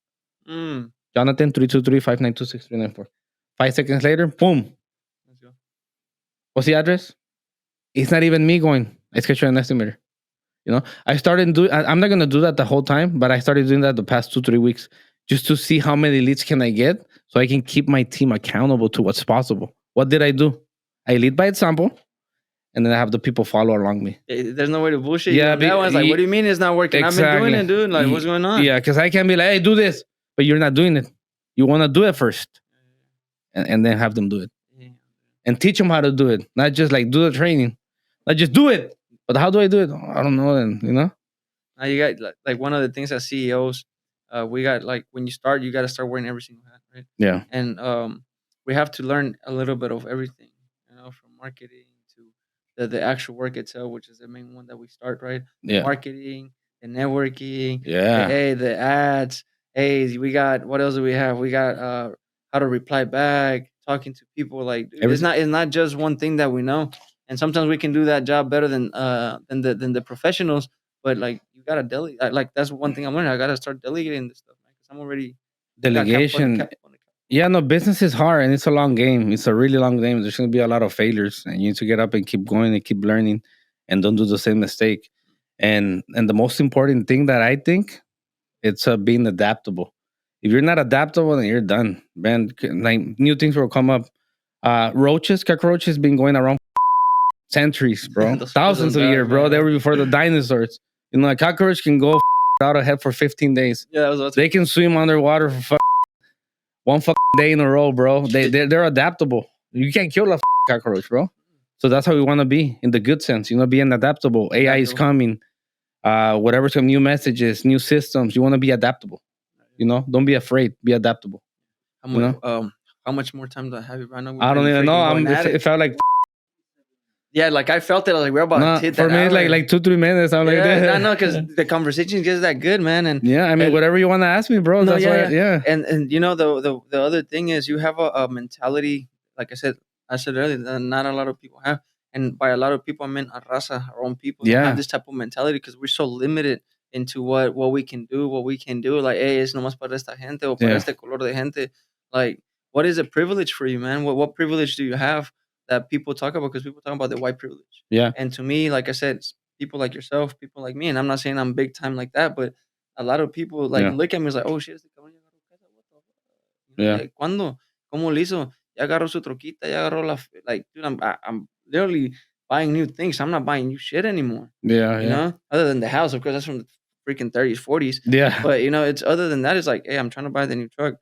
Speaker 2: Jonathan, 323-592-6394. 5 seconds later, boom. Let's go. What's the address? It's not even me going, I schedule an estimator. I started doing, I'm not going to do that the whole time, but I started doing that the past 2-3 weeks just to see how many leads can I get so I can keep my team accountable to what's possible. What did I do? I lead by example. and then I have the people follow along me.
Speaker 1: There's no way to bullshit
Speaker 2: Yeah,
Speaker 1: you. That one's like, what do you mean it's not working? I've been doing it, dude. Like, what's going on?
Speaker 2: Yeah, because I can be like, hey, do this, but you're not doing it. You want to do it first, and then have them do it, and teach them how to do it. Not just like do the training, like just do it. But how do I do it? I don't know. Then
Speaker 1: Now you got like one of the things as CEOs, we got like when you start, you got to start wearing every single hat, right?
Speaker 2: Yeah.
Speaker 1: And we have to learn a little bit of everything, from marketing to the actual work itself, which is the main one that we start, right?
Speaker 2: Yeah.
Speaker 1: Marketing, the networking,
Speaker 2: Yeah.
Speaker 1: the ads. Hey, we got what else do we have? We got how to reply back, talking to people. Like, dude, it's not just one thing that we know, and sometimes we can do that job better than the professionals. But like you gotta delegate. Like that's one thing I'm learning. I gotta start delegating this stuff, man. Because I'm already
Speaker 2: Delegation. Yeah, no, business is hard and it's a long game. It's a really long game. There's going to be a lot of failures, and you need to get up and keep going and keep learning, and don't do the same mistake. And the most important thing that I think, it's being adaptable. If you're not adaptable, then you're done, man. Like new things will come up. Cockroaches, been going around centuries, bro. Thousands of years, bro. They were before the dinosaurs. A cockroach can go out ahead for 15 days.
Speaker 1: Yeah,
Speaker 2: they can swim underwater for one day in a row, bro. They're adaptable. You can't kill a cockroach, bro. So that's how we want to be in the good sense. Being adaptable. AI is coming. Whatever, some new messages, new systems. You want to be adaptable. Don't be afraid. Be adaptable.
Speaker 1: How much more time do I have right now?
Speaker 2: I don't even know. It felt like.
Speaker 1: Yeah, like I felt it. Like we're about to hit
Speaker 2: for
Speaker 1: that
Speaker 2: me,
Speaker 1: hour.
Speaker 2: it's like 2-3 minutes. I'm like,
Speaker 1: I know, because the conversation gets that good, man. And
Speaker 2: yeah, I mean, whatever you want to ask me, bro.
Speaker 1: No,
Speaker 2: that's why. Yeah.
Speaker 1: And the other thing is you have a mentality. Like I said earlier, that not a lot of people have. And by a lot of people, I mean a raza, our own people. Don't have this type of mentality because we're so limited into what we can do, Like, hey, es nomás para esta gente o para este color de gente. Like, what is a privilege for you, man? What privilege do you have that people talk about? Because people talk about the white privilege.
Speaker 2: Yeah.
Speaker 1: And to me, like I said, it's people like yourself, people like me, and I'm not saying I'm big time like that, but a lot of people look at me like, oh shit, este cabrón ya agarró casa, what the fuck? Like, ¿cuándo? ¿Cómo lo hizo? Ya agarró su troquita, ya agarró like, dude, I'm literally buying new things. I'm not buying new shit anymore.
Speaker 2: Yeah.
Speaker 1: You know? Other than the house, of course, that's from the freaking 30s, 40s.
Speaker 2: Yeah.
Speaker 1: But it's other than that, it's like, hey, I'm trying to buy the new truck.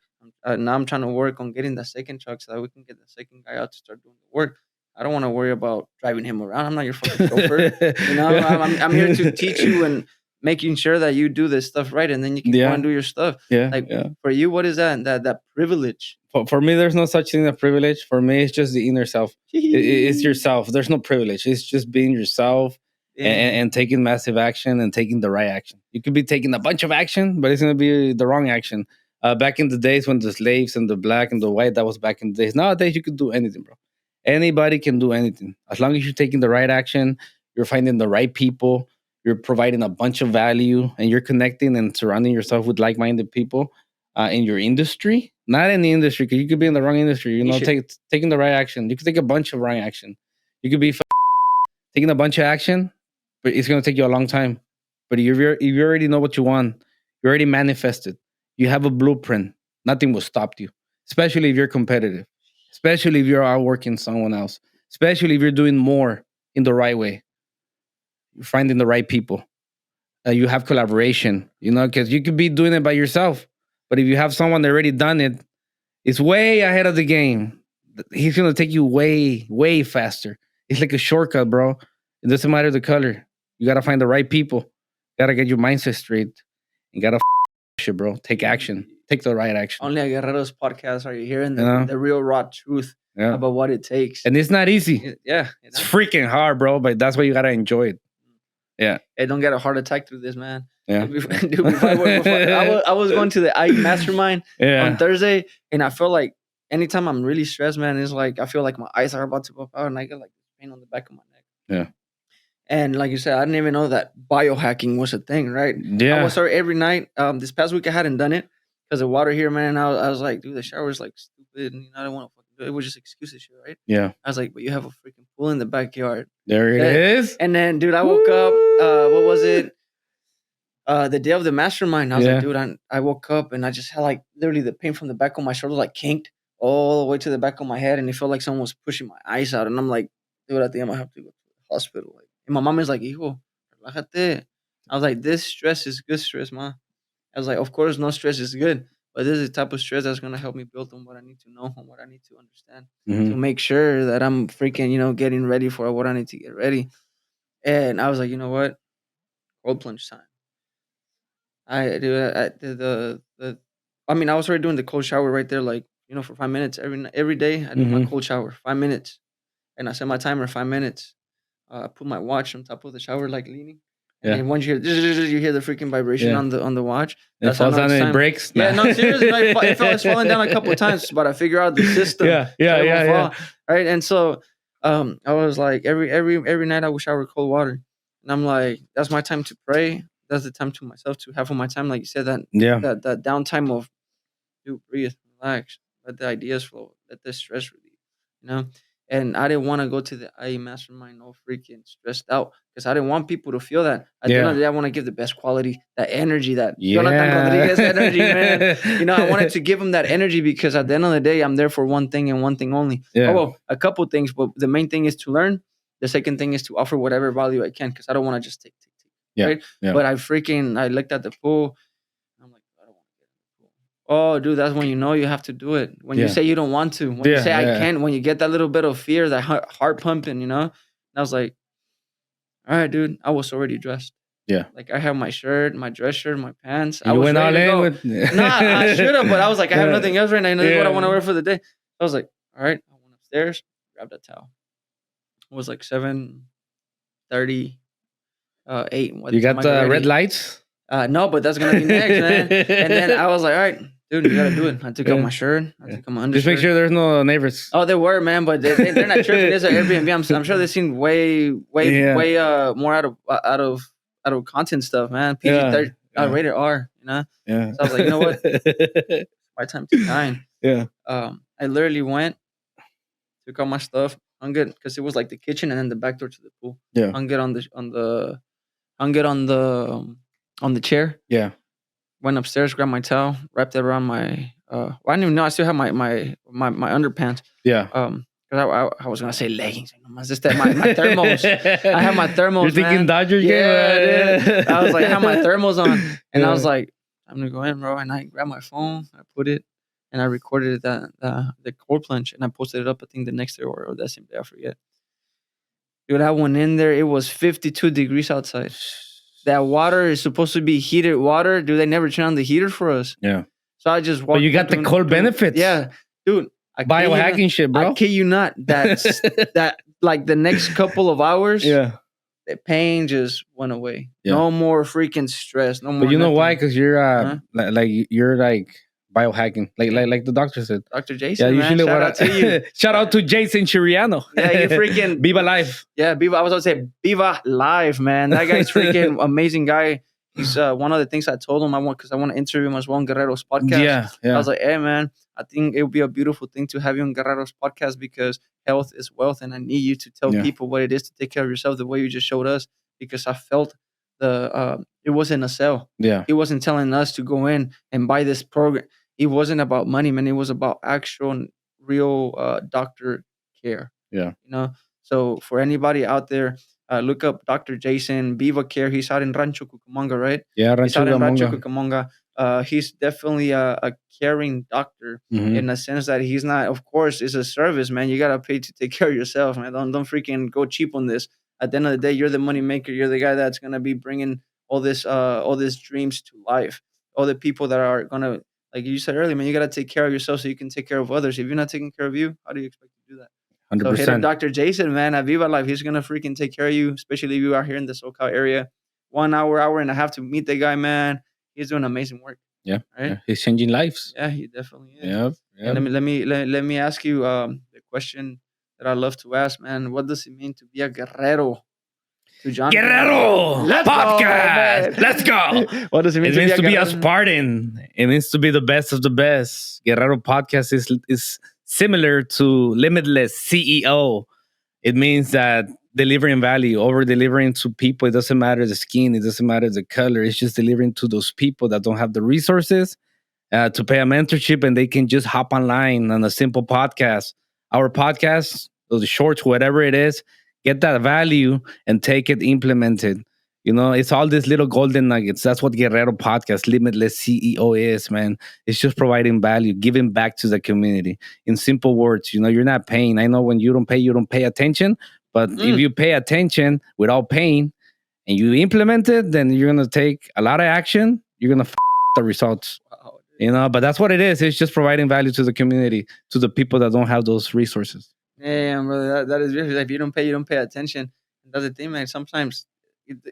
Speaker 1: Now I'm trying to work on getting the second truck so that we can get the second guy out to start doing the work. I don't want to worry about driving him around. I'm not your fucking chauffeur. I'm here to teach you and making sure that you do this stuff right, and then you can go and do your stuff. For you, what is that privilege?
Speaker 2: For me, there's no such thing as privilege. For me, it's just the inner self. It's yourself. There's no privilege. It's just being yourself and taking massive action and taking the right action. You could be taking a bunch of action, but it's going to be the wrong action. Back in the days when the slaves and the black and the white, that was back in the days. Nowadays, you could do anything, bro. Anybody can do anything. As long as you're taking the right action, you're finding the right people, you're providing a bunch of value, and you're connecting and surrounding yourself with like-minded people in your industry. Not in the industry, because you could be in the wrong industry. Taking the right action. You could take a bunch of right action. You could be taking a bunch of action, but it's going to take you a long time. But if you already know what you want, you already manifested. You have a blueprint. Nothing will stop you, especially if you're competitive. Especially if you're outworking someone else. Especially if you're doing more in the right way. You're finding the right people. You have collaboration, because you could be doing it by yourself. But if you have someone that already done it, it's way ahead of the game. He's going to take you way, way faster. It's like a shortcut, bro. It doesn't matter the color. You got to find the right people. You got to get your mindset straight. You got to shit, bro. Take action. Take the right action.
Speaker 1: Only at Guerrero's podcast are you hearing the real raw truth about what it takes.
Speaker 2: And it's not easy.
Speaker 1: It's
Speaker 2: freaking hard, bro. But that's why you got to enjoy it. Yeah.
Speaker 1: Hey, don't get a heart attack through this, man.
Speaker 2: Yeah.
Speaker 1: I was going to the IE mastermind on Thursday, and I feel like anytime I'm really stressed, man, it's like I feel like my eyes are about to pop out, and I get like pain on the back of my neck.
Speaker 2: Yeah.
Speaker 1: And like you said, I didn't even know that biohacking was a thing, right?
Speaker 2: Yeah.
Speaker 1: I would start every night. This past week I hadn't done it because the water here, man. I was like, dude, the shower is like stupid, and I don't want to fucking do it. It was just excuses, shit, right?
Speaker 2: Yeah.
Speaker 1: I was like, but you have a freaking pool in the backyard.
Speaker 2: There it is.
Speaker 1: And then, dude, I woke up. What was it? The day of the mastermind. I was like, dude, I woke up and I just had like literally the pain from the back of my shoulder, like kinked all the way to the back of my head, and it felt like someone was pushing my eyes out. And I'm like, dude, I think I might have to go to the hospital. Like, and my mom is like, hijo, relájate. I was like, this stress is good stress, ma. I was like, of course, no stress is good, but this is the type of stress that's gonna help me build on what I need to know, on what I need to understand, to
Speaker 2: Mhm.
Speaker 1: make sure that I'm freaking, getting ready for what I need to get ready. And I was like, you know what? Cold plunge time. I do I did the I mean, I was already doing the cold shower right there, like, for 5 minutes every day. I do my
Speaker 2: Mhm.
Speaker 1: cold shower, 5 minutes, and I set my timer 5 minutes. I put my watch on top of the shower, like leaning, and
Speaker 2: Yeah.
Speaker 1: then once you hear the freaking vibration
Speaker 2: Yeah.
Speaker 1: on the watch.
Speaker 2: It
Speaker 1: That's how I
Speaker 2: falls
Speaker 1: know
Speaker 2: down
Speaker 1: it's
Speaker 2: and it
Speaker 1: time.
Speaker 2: breaks.
Speaker 1: Yeah,
Speaker 2: Nah.
Speaker 1: no, seriously, no, it's falling down a couple of times, but I figure out the system
Speaker 2: Yeah.
Speaker 1: so
Speaker 2: Yeah.
Speaker 1: it won't
Speaker 2: Yeah. Yeah.
Speaker 1: fall, right? And so, I was like, every night I would shower with cold water, and I'm like, that's my time to pray. That's the time to myself to have on my time, like you said,
Speaker 2: Yeah.
Speaker 1: that downtime of, dude, breathe, relax, let the ideas flow, let the stress relieve, you know. And I didn't want to go to the IE mastermind all freaking stressed out because I didn't want people to feel that. At the end of
Speaker 2: Yeah.
Speaker 1: the day, I want to give the best quality, that energy, that Jonathan
Speaker 2: Yeah.
Speaker 1: Rodriguez energy, man. I wanted to give him that energy because at the end of the day, I'm there for one thing and one thing only. Oh,
Speaker 2: Yeah.
Speaker 1: well, a couple things, but the main thing is to learn. The second thing is to offer whatever value I can because I don't want to just take,
Speaker 2: Yeah.
Speaker 1: right?
Speaker 2: Yeah.
Speaker 1: But I looked at the pool. I'm like, I don't want to get in the pool. Oh, dude, that's when you know you have to do it. When you
Speaker 2: Yeah.
Speaker 1: say you don't want to, when you
Speaker 2: Yeah.
Speaker 1: say I
Speaker 2: Yeah.
Speaker 1: can't, when you get that little bit of fear, that heart pumping, And I was like, all right, dude, I was already dressed.
Speaker 2: Yeah.
Speaker 1: Like I have my shirt, my dress shirt, my pants. I
Speaker 2: You
Speaker 1: was
Speaker 2: went all
Speaker 1: ready to
Speaker 2: in
Speaker 1: go.
Speaker 2: with.
Speaker 1: Nah, I should have, but I was like, I have nothing else right now. This is what I want to
Speaker 2: Yeah.
Speaker 1: wear for the day. I was like, all right, I went upstairs, grabbed a towel. It was like 7:30, 8. By
Speaker 2: You
Speaker 1: the time
Speaker 2: got
Speaker 1: I got
Speaker 2: the red
Speaker 1: ready.
Speaker 2: lights.
Speaker 1: No, but that's gonna be next, man. And then I was like, all right, dude, you gotta do it. I took out
Speaker 2: Yeah.
Speaker 1: my shirt, I
Speaker 2: Yeah.
Speaker 1: took out my
Speaker 2: Just make
Speaker 1: undershirt.
Speaker 2: sure there's no neighbors.
Speaker 1: Oh, they were, man, but they're not tripping. It's an Airbnb. I'm sure they've seen way
Speaker 2: Yeah.
Speaker 1: more out of content stuff, man.
Speaker 2: Yeah.
Speaker 1: PG-13
Speaker 2: Yeah.
Speaker 1: rated R,
Speaker 2: Yeah.
Speaker 1: So I was like, you know what? My time to shine.
Speaker 2: Yeah.
Speaker 1: I literally went, took out my stuff, hung it because it was like the kitchen and then the back door to the pool.
Speaker 2: Yeah.
Speaker 1: Hung it hung it on the chair.
Speaker 2: Yeah.
Speaker 1: Went upstairs, grabbed my towel, wrapped it around my. Well, I didn't even know I still have my underpants.
Speaker 2: Yeah.
Speaker 1: 'Cause I was gonna say leggings. It's just that my thermals. I have my thermals.
Speaker 2: You're thinking
Speaker 1: man.
Speaker 2: Dodgers
Speaker 1: Yeah,
Speaker 2: game?
Speaker 1: dude. I was like, I have my thermals on, and I was
Speaker 2: Yeah.
Speaker 1: like, I'm gonna go in, bro. And I grabbed my phone, I put it, and I recorded the cold plunge, and I posted it up. I think the next day or that same day, I forget. Dude, I went in there. It was 52 degrees outside. That water is supposed to be heated water. Dude, they never turn on the heater for us.
Speaker 2: Yeah.
Speaker 1: So I just walked.
Speaker 2: But you got the cold benefits.
Speaker 1: Yeah, dude. I kid you not-
Speaker 2: Biohacking shit, bro.
Speaker 1: I kid you not. That like the next couple of hours,
Speaker 2: Yeah.
Speaker 1: the pain just went away.
Speaker 2: Yeah.
Speaker 1: No more freaking stress. No more.
Speaker 2: But you know why?
Speaker 1: nothing.
Speaker 2: Because you're
Speaker 1: Huh?
Speaker 2: you're like biohacking, like the doctor said.
Speaker 1: Dr.
Speaker 2: Yeah,
Speaker 1: Jason, man,
Speaker 2: usually
Speaker 1: shout
Speaker 2: what
Speaker 1: out to you.
Speaker 2: shout out to Jason Chiriano.
Speaker 1: Yeah, you freaking
Speaker 2: Viva life.
Speaker 1: Yeah, Viva. I was going to say Viva Live, man. That guy's freaking amazing guy. He's one of the things I told him because I want to interview him as well on Guerrero's podcast.
Speaker 2: Yeah, yeah.
Speaker 1: I was like, hey, man, I think it would be a beautiful thing to have you on Guerrero's podcast because health is wealth, and I need you to tell people what it is to take care of yourself the way you just showed us. Because I felt it wasn't a sell.
Speaker 2: Yeah,
Speaker 1: he wasn't telling us to go in and buy this program. It wasn't about money, man. It was about actual, real doctor care.
Speaker 2: Yeah,
Speaker 1: So for anybody out there, look up Dr. Jason Viva Care. He's out in Rancho Cucamonga, right?
Speaker 2: Yeah,
Speaker 1: He's out in Rancho Cucamonga. He's definitely a caring doctor in the sense that he's not. Of course, it's a service, man. You gotta pay to take care of yourself, man. Don't freaking go cheap on this. At the end of the day, you're the money maker. You're the guy that's gonna be bringing all these dreams to life. All the people that are gonna, like you said earlier, man. You gotta take care of yourself so you can take care of others. If you're not taking care of you, how do you expect to do that?
Speaker 2: 100%.
Speaker 1: So hit up Dr. Jason, man, at Viva Life. He's gonna freaking take care of you, especially if you are here in the SoCal area. 1 hour and a half to meet the guy, man. He's doing amazing work.
Speaker 2: Yeah,
Speaker 1: right.
Speaker 2: Yeah. He's changing lives.
Speaker 1: Yeah, he definitely is.
Speaker 2: Yep.
Speaker 1: And let me ask you the question that I love to ask, man. What does it mean to be a guerrero? To John
Speaker 2: Guerrero podcast. Let's go.
Speaker 1: What does it mean?
Speaker 2: It means to be a Spartan. It means to be the best of the best. Guerrero podcast is similar to limitless CEO. It means that delivering value, over delivering to people. It doesn't matter the skin, it doesn't matter the color. It's just delivering to those people that don't have the resources to pay a mentorship, and they can just hop online on a simple podcast. Our podcast, those shorts, whatever it is, get that value and take it, implement it. You know, it's all these little golden nuggets. That's what Guerrero Podcast, Limitless CEO is, man. It's just providing value, giving back to the community. In simple words, you know, you're not paying. I know when you don't pay attention. But if you pay attention without paying and you implement it, then you're going to take a lot of action. You're going to the results.
Speaker 1: Wow.
Speaker 2: You know, but that's what it is. It's just providing value to the community, to the people that don't have those resources.
Speaker 1: Yeah, brother, that is really, if you don't pay attention. That's the thing, man. Sometimes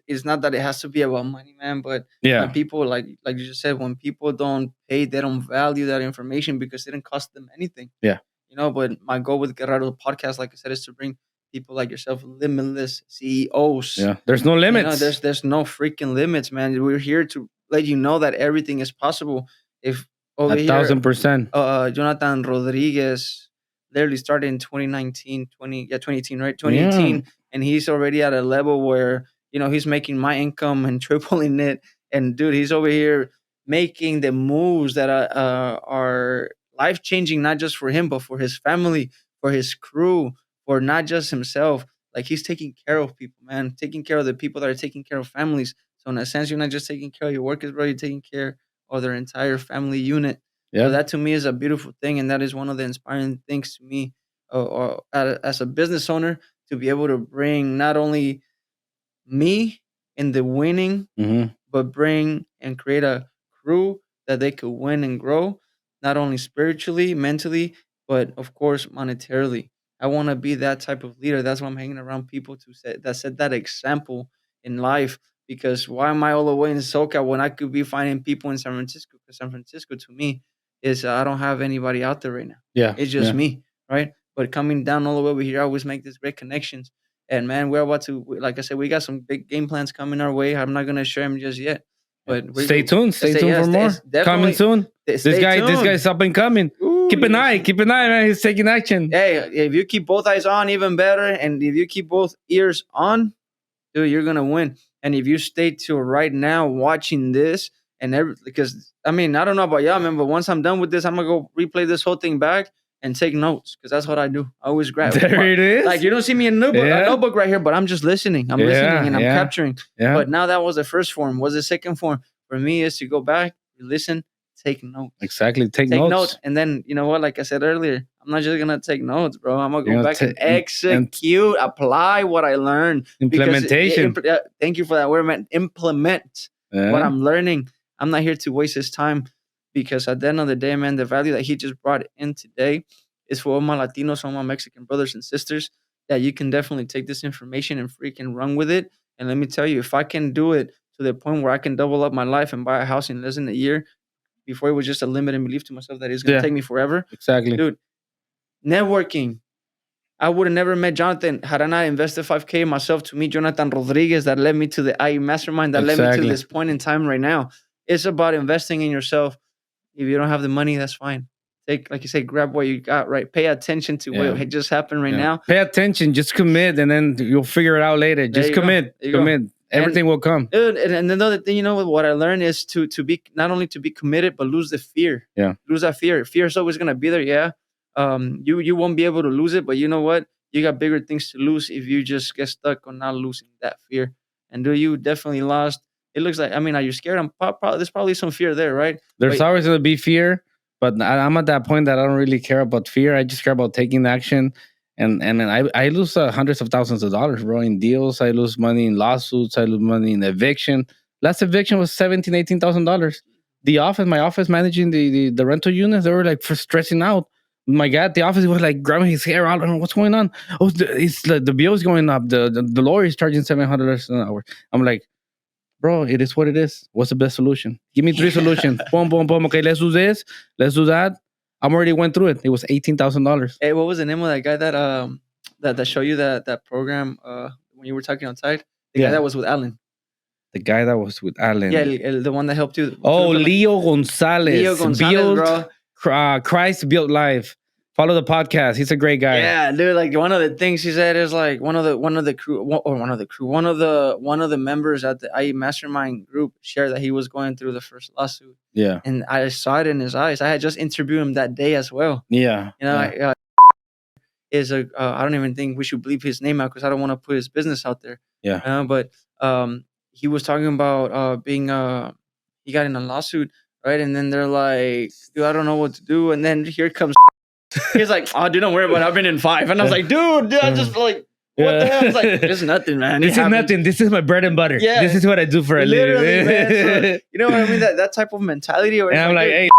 Speaker 1: it's not that it has to be about money, man. But when people like you just said, when people don't pay, they don't value that information because it didn't cost them anything.
Speaker 2: Yeah.
Speaker 1: You know, but my goal with Guerrero podcast, like I said, is to bring people like yourself, limitless CEOs.
Speaker 2: Yeah. There's no limits.
Speaker 1: You know, there's no freaking limits, man. We're here to let you know that everything is possible. If over
Speaker 2: 1,000%.
Speaker 1: Jonathan Rodriguez literally started in 2018, right? 2018. And he's already at a level where, you know, he's making my income and tripling it. And dude, he's over here making the moves that are life changing, not just for him, but for his family, for his crew, for not just himself. Like he's taking care of people, man, taking care of the people that are taking care of families. So in a sense, you're not just taking care of your workers, bro. You're taking care of their entire family unit.
Speaker 2: Yeah.
Speaker 1: So that to me is a beautiful thing, and that is one of the inspiring things to me, as a business owner, to be able to bring not only me in the winning, but bring and create a crew that they could win and grow, not only spiritually, mentally, but of course monetarily. I want to be that type of leader. That's why I'm hanging around people that set that example in life. Because why am I all the way in SoCal when I could be finding people in San Francisco? Because San Francisco to me is I don't have anybody out there right now.
Speaker 2: Yeah.
Speaker 1: It's just me, right? But coming down all the way over here, I always make these great connections. And man, we're about to, like I said, we got some big game plans coming our way. I'm not gonna share them just yet, but
Speaker 2: stay tuned. Stay tuned for more. Coming soon. This guy's up and coming.
Speaker 1: Ooh,
Speaker 2: keep an eye, man. He's taking action.
Speaker 1: Hey, if you keep both eyes on, even better. And if you keep both ears on, dude, you're gonna win. And if you stay till right now watching this because I mean, I don't know about y'all, man, but once I'm done with this, I'm gonna go replay this whole thing back and take notes because that's what I do. I always grab.
Speaker 2: There it is.
Speaker 1: Like you don't see me in a notebook right here, but I'm just listening. I'm listening and I'm capturing.
Speaker 2: Yeah.
Speaker 1: But now that was the first form. What's the second form? For me is to go back, listen, take notes.
Speaker 2: Exactly. Take
Speaker 1: notes. And then, you know what? Like I said earlier, I'm not just going to take notes, bro. I'm going to go back and execute, apply what I learned.
Speaker 2: Implementation.
Speaker 1: Thank you for that word, man. Implement what I'm learning. I'm not here to waste his time because at the end of the day, man, the value that he just brought in today is for all my Latinos, all my Mexican brothers and sisters, that you can definitely take this information and freaking run with it. And let me tell you, if I can do it to the point where I can double up my life and buy a house in less than a year, before it was just a limited belief to myself that it's going to take me forever.
Speaker 2: Exactly.
Speaker 1: Dude, networking. I would have never met Jonathan had I not invested $5,000 myself to meet Jonathan Rodriguez that led me to the IE Mastermind, that led me to this point in time right now. It's about investing in yourself. If you don't have the money, that's fine. Take, like you say, grab what you got, right? Pay attention to what just happened right now.
Speaker 2: Pay attention. Just commit, and then you'll figure it out later. Just commit. Commit. Everything will come.
Speaker 1: Dude, and another thing, you know, what I learned is to be not only to be committed, but lose the fear.
Speaker 2: Yeah.
Speaker 1: Lose that fear. Fear is always gonna be there, yeah. You won't be able to lose it, but you know what? You got bigger things to lose if you just get stuck on not losing that fear. And dude, you definitely lost. It looks like, I mean, are you scared? There's probably some fear there, right?
Speaker 2: There's always gonna be fear, but I'm at that point that I don't really care about fear. I just care about taking action. And I lose hundreds of thousands of dollars, bro, in deals. I lose money in lawsuits. I lose money in eviction. Last eviction was $18,000. My office managing the rental units, they were like stressing out. My guy at the office was like grabbing his hair out. I don't know what's going on. Oh, the bill is going up. The lawyer is charging $700 an hour. I'm like, bro, it is what it is. What's the best solution? Give me 3 solutions. Boom, boom, boom. Okay, let's do this. Let's do that. I'm already went through it. It was $18,000.
Speaker 1: Hey, what was the name of that guy that showed you that program when you were talking outside? The guy that was with Alan.
Speaker 2: The guy that was with Alan.
Speaker 1: Yeah, the one that helped you.
Speaker 2: Oh, Leo Gonzalez.
Speaker 1: Bro.
Speaker 2: Christ Built Life. Follow the podcast. He's a great guy.
Speaker 1: Yeah, dude. Like one of the things he said is like one of the members at the IE Mastermind group shared that he was going through the first lawsuit.
Speaker 2: Yeah,
Speaker 1: and I saw it in his eyes. I had just interviewed him that day as well.
Speaker 2: Yeah,
Speaker 1: you know, is a I don't even think we should bleep his name out because I don't want to put his business out there.
Speaker 2: Yeah.
Speaker 1: But he was talking about being he got in a lawsuit, right? And then they're like, dude, I don't know what to do. And then here comes he's like, oh, dude, don't worry about it. I've been in 5. And I was like, dude, I just feel like, what the hell? It's like, it's nothing, man.
Speaker 2: This is nothing. This is my bread and butter.
Speaker 1: Yeah.
Speaker 2: This is what I do for a living.
Speaker 1: Man. So, you know what I mean? That type of mentality.
Speaker 2: And I'm like, hey,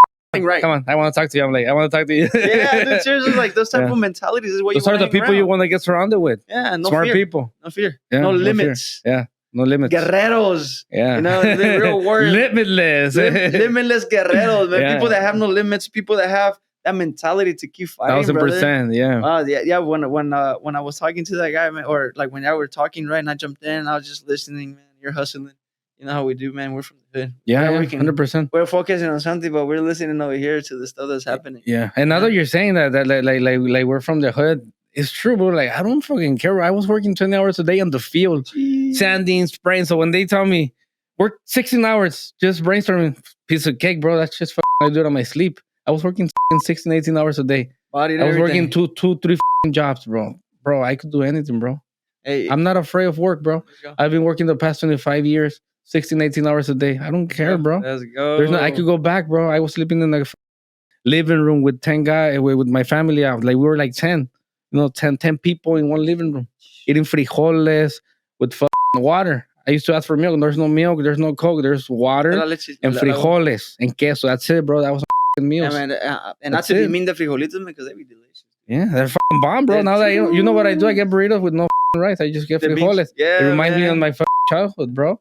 Speaker 1: right.
Speaker 2: Come on, I want to talk to you. I'm like, I want to talk to you.
Speaker 1: Yeah, dude, seriously, like those type of mentalities is what
Speaker 2: those
Speaker 1: you
Speaker 2: are the people you want to get surrounded with.
Speaker 1: Yeah, no
Speaker 2: smart
Speaker 1: fear.
Speaker 2: People.
Speaker 1: No fear.
Speaker 2: Yeah,
Speaker 1: no limits.
Speaker 2: Fear. Yeah, no limits.
Speaker 1: Guerreros.
Speaker 2: Yeah.
Speaker 1: You know, the real word.
Speaker 2: Limitless.
Speaker 1: Limitless guerreros, man. People that have no limits, people that have that mentality to keep fighting.
Speaker 2: 1000%, yeah.
Speaker 1: Yeah. When I was talking to that guy, man, or like when y'all were talking, right, and I jumped in, and I was just listening, man. You're hustling. You know how we do, man. We're from the hood.
Speaker 2: Yeah, 100%.
Speaker 1: We're focusing on something, but we're listening over here to the stuff that's happening.
Speaker 2: Yeah, and now that you're saying that like we're from the hood, it's true, bro. Like I don't fucking care. I was working 20 hours a day on the field, sanding, spraying. So when they tell me work 16 hours just brainstorming, piece of cake, bro. That's just fucking I do it on my sleep. I was working 16, 18 hours a day. I was working two, 3 jobs, bro. Bro, I could do anything, bro. Hey, I'm not afraid of work, bro. I've been working the past 25 years. 16, 18 hours a day. I don't care, bro.
Speaker 1: Let's go.
Speaker 2: I could go back, bro. I was sleeping in the living room with 10 guys, with my family out. Like, we were like 10, 10 people in one living room. Eating frijoles with water. I used to ask for milk. There's no milk. There's no Coke. There's water and frijoles and queso. That's it, bro. That was meals.
Speaker 1: Yeah, man. And not to be mean the frijolitos, because they be delicious.
Speaker 2: Yeah, they're bomb, bro. Now that you know what I do, I get burritos with no rice. I just get frijoles.
Speaker 1: Yeah,
Speaker 2: it reminds me of my childhood, bro.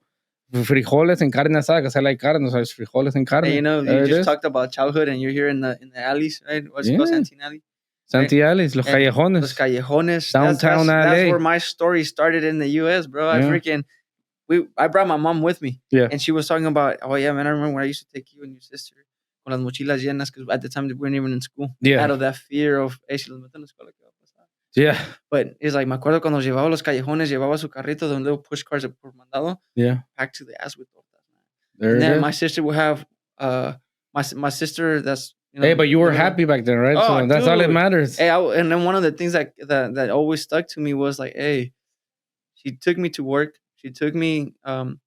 Speaker 2: Frijoles and carne asada, because I like carne, so it's frijoles and carne.
Speaker 1: Hey, you just talked about childhood, and you're here in the alleys, right? What's it called, Santine Alley?
Speaker 2: Santine Alleys, Los Callejones.
Speaker 1: Los Callejones.
Speaker 2: Downtown LA.
Speaker 1: That's where my story started in the U.S., bro. I brought my mom with me.
Speaker 2: Yeah.
Speaker 1: And she was talking about, oh, yeah, man, I remember when I used to take you and your sister con las mochilas llenas, because at the time we weren't even in school.
Speaker 2: Yeah.
Speaker 1: Out of that fear of, hey, si los meto en la escuela, ¿qué va a pasar?
Speaker 2: Yeah.
Speaker 1: But it's like, me acuerdo cuando llevaba los callejones, llevaba su carrito de un little push cars por mandado.
Speaker 2: Yeah.
Speaker 1: Packed to the ass with tortas,
Speaker 2: man.
Speaker 1: And then my sister would have, my sister that's,
Speaker 2: hey, but you were happy back then, right?
Speaker 1: Oh,
Speaker 2: so that's all that matters.
Speaker 1: Hey, and then one of the things that always stuck to me was like, hey, she took me to work. She took me to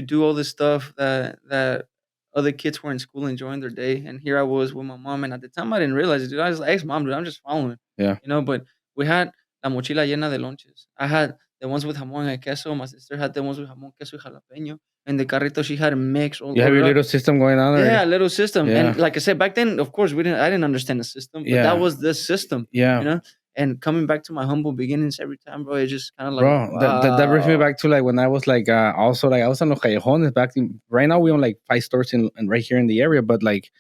Speaker 1: do all this stuff that other kids were in school enjoying their day. And here I was with my mom. And at the time, I didn't realize it, dude. I was like, ex-mom, dude, I'm just following.
Speaker 2: Yeah.
Speaker 1: But we had la mochila llena de lonches. I had the ones with jamón and queso. My sister had the ones with jamón, queso, y jalapeño. And the carrito, she had a mix.
Speaker 2: You have your little system going on there?
Speaker 1: Yeah, little system. Yeah. And like I said, back then, of course, I didn't understand the system. But that was the system.
Speaker 2: Yeah.
Speaker 1: And coming back to my humble beginnings every time, bro, it just kind of like,
Speaker 2: bro, wow. that brings me back to like when I was like also like I was on Los Callejones back in, right now we own like 5 stores in right here in the area, but like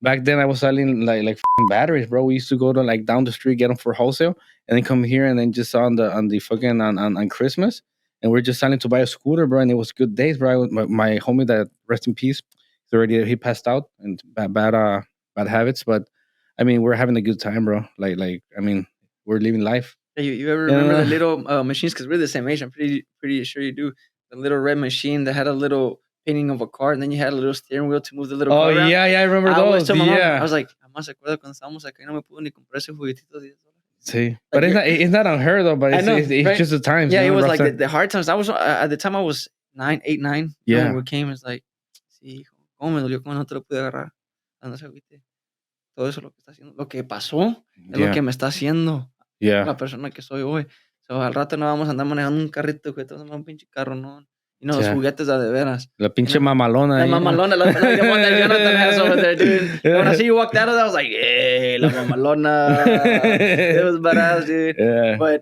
Speaker 2: back then I was selling like batteries, bro. We used to go to like down the street, get them for wholesale, and then come here and then just on the fucking on Christmas, and we're just selling to buy a scooter, bro. And it was good days, bro. My homie that rest in peace, he passed out and bad habits, but I mean we're having a good time, bro. Like I mean. We're living life.
Speaker 1: You ever remember the little machines? Because we're the same age. I'm pretty sure you do. The little red machine that had a little painting of a car, and then you had a little steering wheel to move the little car around.
Speaker 2: Yeah, I remember those.
Speaker 1: I was like, mamá, ¿se acuerda cuando estábamos acá y no me pudo ni comprar ese juguetito de $10?
Speaker 2: Sí. But it's not on her, though, but it's right? Just the times.
Speaker 1: Yeah, it was like the hard times. I was, at the time, I was 9.
Speaker 2: Yeah.
Speaker 1: When we came, it's like, sí, hijo, cómo me dolió, cómo no te lo pude agarrar. No se agüite. Todo eso lo que está haciendo, lo que pasó, es lo que me está haciendo. La persona que soy hoy. So, al rato no vamos a andar manejando un carrito, que estamos un pinche carro, no. Los juguetes de veras.
Speaker 2: La pinche mamalona.
Speaker 1: La mamalona, the one that Jonathan has over there, dude. When I see you walked out of that, I was like, hey, la mamalona. It was badass, dude.
Speaker 2: Yeah.
Speaker 1: But,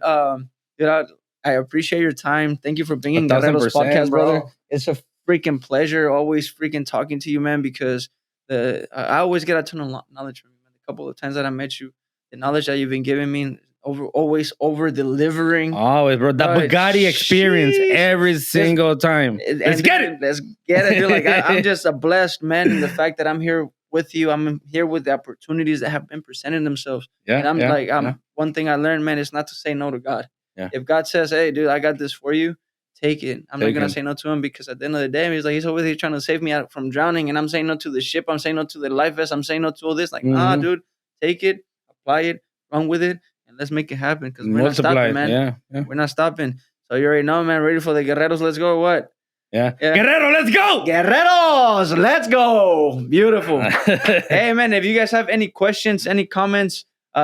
Speaker 1: I appreciate your time. Thank you for being in Guerrero's podcast, brother. It's a freaking pleasure always freaking talking to you, man, because I always get a ton of knowledge from you, man. A couple of times that I met you, the knowledge that you've been giving me, always over delivering.
Speaker 2: Always, bro. That Bugatti experience every single time. Let's get it.
Speaker 1: Dude. Like I'm just a blessed man in the fact that I'm here with you. I'm here with the opportunities that have been presenting themselves. Yeah, and I'm one thing I learned, man, is not to say no to God. Yeah. If God says, "Hey, dude, I got this for you," take it. I'm not gonna say no to him, because at the end of the day, he's over there trying to save me out from drowning, and I'm saying no to the ship. I'm saying no to the life vest. I'm saying no to all this. Like, nah, dude, take it, apply it, run with it. and let's make it happen because we're not
Speaker 2: Multiply.
Speaker 1: stopping, man.
Speaker 2: Yeah.
Speaker 1: We're not stopping. So you already know, man. Ready for the Guerreros? Let's go. What?
Speaker 2: Yeah. Guerrero, let's go.
Speaker 1: Guerreros, let's go. Beautiful. Hey, man, if you guys have any questions, any comments,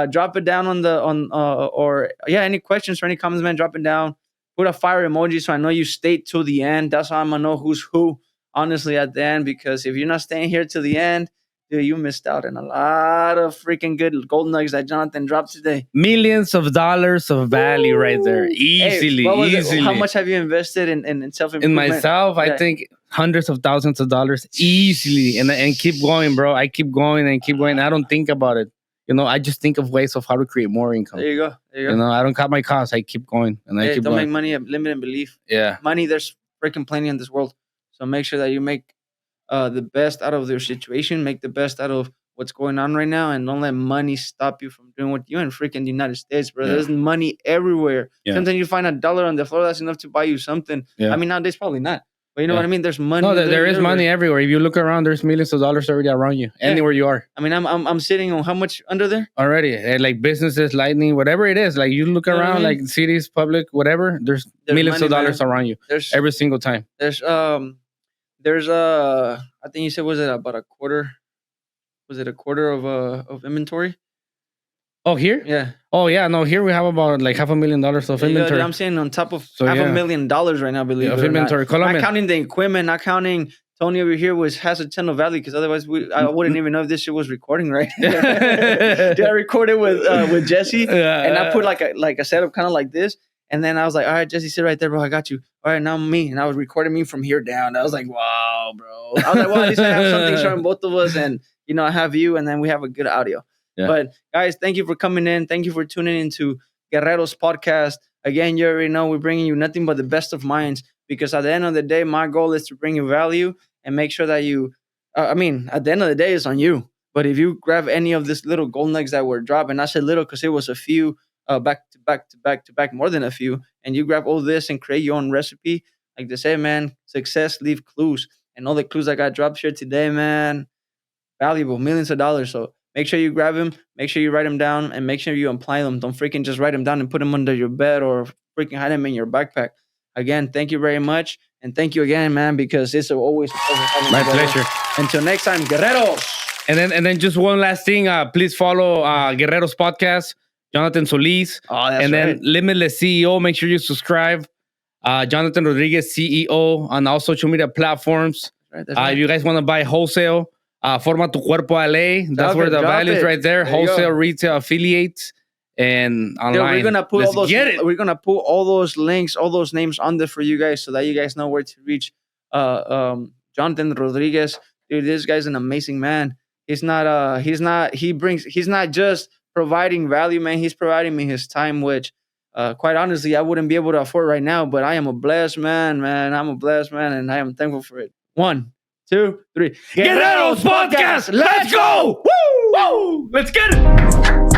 Speaker 1: drop it down any questions or any comments, man, drop it down. Put a fire emoji so I know you stayed till the end. That's how I'm gonna know who's who, honestly, at the end. Because if you're not staying here till the end, dude, you missed out on a lot of freaking good gold nuggets that Jonathan dropped today.
Speaker 2: Millions of dollars of value right there. Easily, easily.
Speaker 1: How much have you invested in self-improvement?
Speaker 2: In myself, I think hundreds of thousands of dollars easily. And keep going, bro. I keep going and keep going. I don't think about it. I just think of ways of how to create more income.
Speaker 1: There you go.
Speaker 2: I don't cut my costs. I keep going. And I keep
Speaker 1: don't
Speaker 2: going.
Speaker 1: Make money a limit and belief.
Speaker 2: Yeah.
Speaker 1: Money, there's freaking plenty in this world. So make sure that you make the best out of their situation. Make the best out of what's going on right now. And don't let money stop you from doing what you're in freaking the United States, bro. Yeah. There's money everywhere. Yeah. Sometimes you find $1 on the floor. That's enough to buy you something. Yeah. I mean, nowadays probably not. But you know what I mean? There's money.
Speaker 2: No, there is money everywhere. If you look around, there's millions of dollars already around you, anywhere you are.
Speaker 1: I mean, I'm sitting on how much under there?
Speaker 2: Already. Like businesses, lightning, whatever it is. Like you look around, like cities, public, whatever, there's millions money, of dollars around you every single time.
Speaker 1: There's I think you said, was it about a quarter? Was it a quarter of inventory?
Speaker 2: Oh, here?
Speaker 1: Yeah.
Speaker 2: Oh, yeah. No, here we have about like $500,000 of inventory.
Speaker 1: Yeah, I'm saying on top of $500,000 right now, believe it or
Speaker 2: inventory.
Speaker 1: Not counting the equipment, not counting Tony over here has a ton of value because otherwise I wouldn't even know if this shit was recording, right? Did I record it with Jesse? And I put like a setup kind of like this. And then I was like, all right, Jesse, sit right there, bro. I got you. All right, now me. And I was recording me from here down. I was like, wow, bro. I was like, well, at least I have something showing both of us. And, I have you. And then we have a good audio. Yeah. But guys, thank you for coming in. Thank you for tuning into Guerrero's podcast. Again, you already know we're bringing you nothing but the best of minds because at the end of the day, my goal is to bring you value and make sure that you, at the end of the day, it's on you. But if you grab any of this little gold nuggets that were dropped, and I said little because it was a few back to back, more than a few, and you grab all this and create your own recipe, like they say, man, success leave clues. And all the clues I got dropped here today, man, valuable, millions of dollars. So make sure you grab them, make sure you write them down, and make sure you apply them. Don't freaking just write them down and put them under your bed or freaking hide them in your backpack. Again, thank you very much. And thank you again, man, because it's always a pleasure having
Speaker 2: my pleasure.
Speaker 1: Until next time, Guerreros.
Speaker 2: And then just one last thing. Please follow Guerrero's podcast, Jonathan Solis.
Speaker 1: Oh, that's
Speaker 2: and
Speaker 1: right.
Speaker 2: Then Limitless CEO. Make sure you subscribe. Jonathan Rodriguez, CEO, on all social media platforms.
Speaker 1: That's right.
Speaker 2: If you guys want to buy wholesale, Forma Tu Cuerpo LA. That's where the value is right there. Wholesale, retail, affiliates, and online.
Speaker 1: We're gonna put We're gonna put all those links, all those names on there for you guys, so that you guys know where to reach. Jonathan Rodriguez, dude, this guy's an amazing man. He's not just providing value, man. He's providing me his time, which, quite honestly, I wouldn't be able to afford right now. But I am a blessed man. I'm a blessed man, and I am thankful for it. 1, 2, 3.
Speaker 2: Guerrero's podcast. Let's go! Woo! Woo! Let's get it!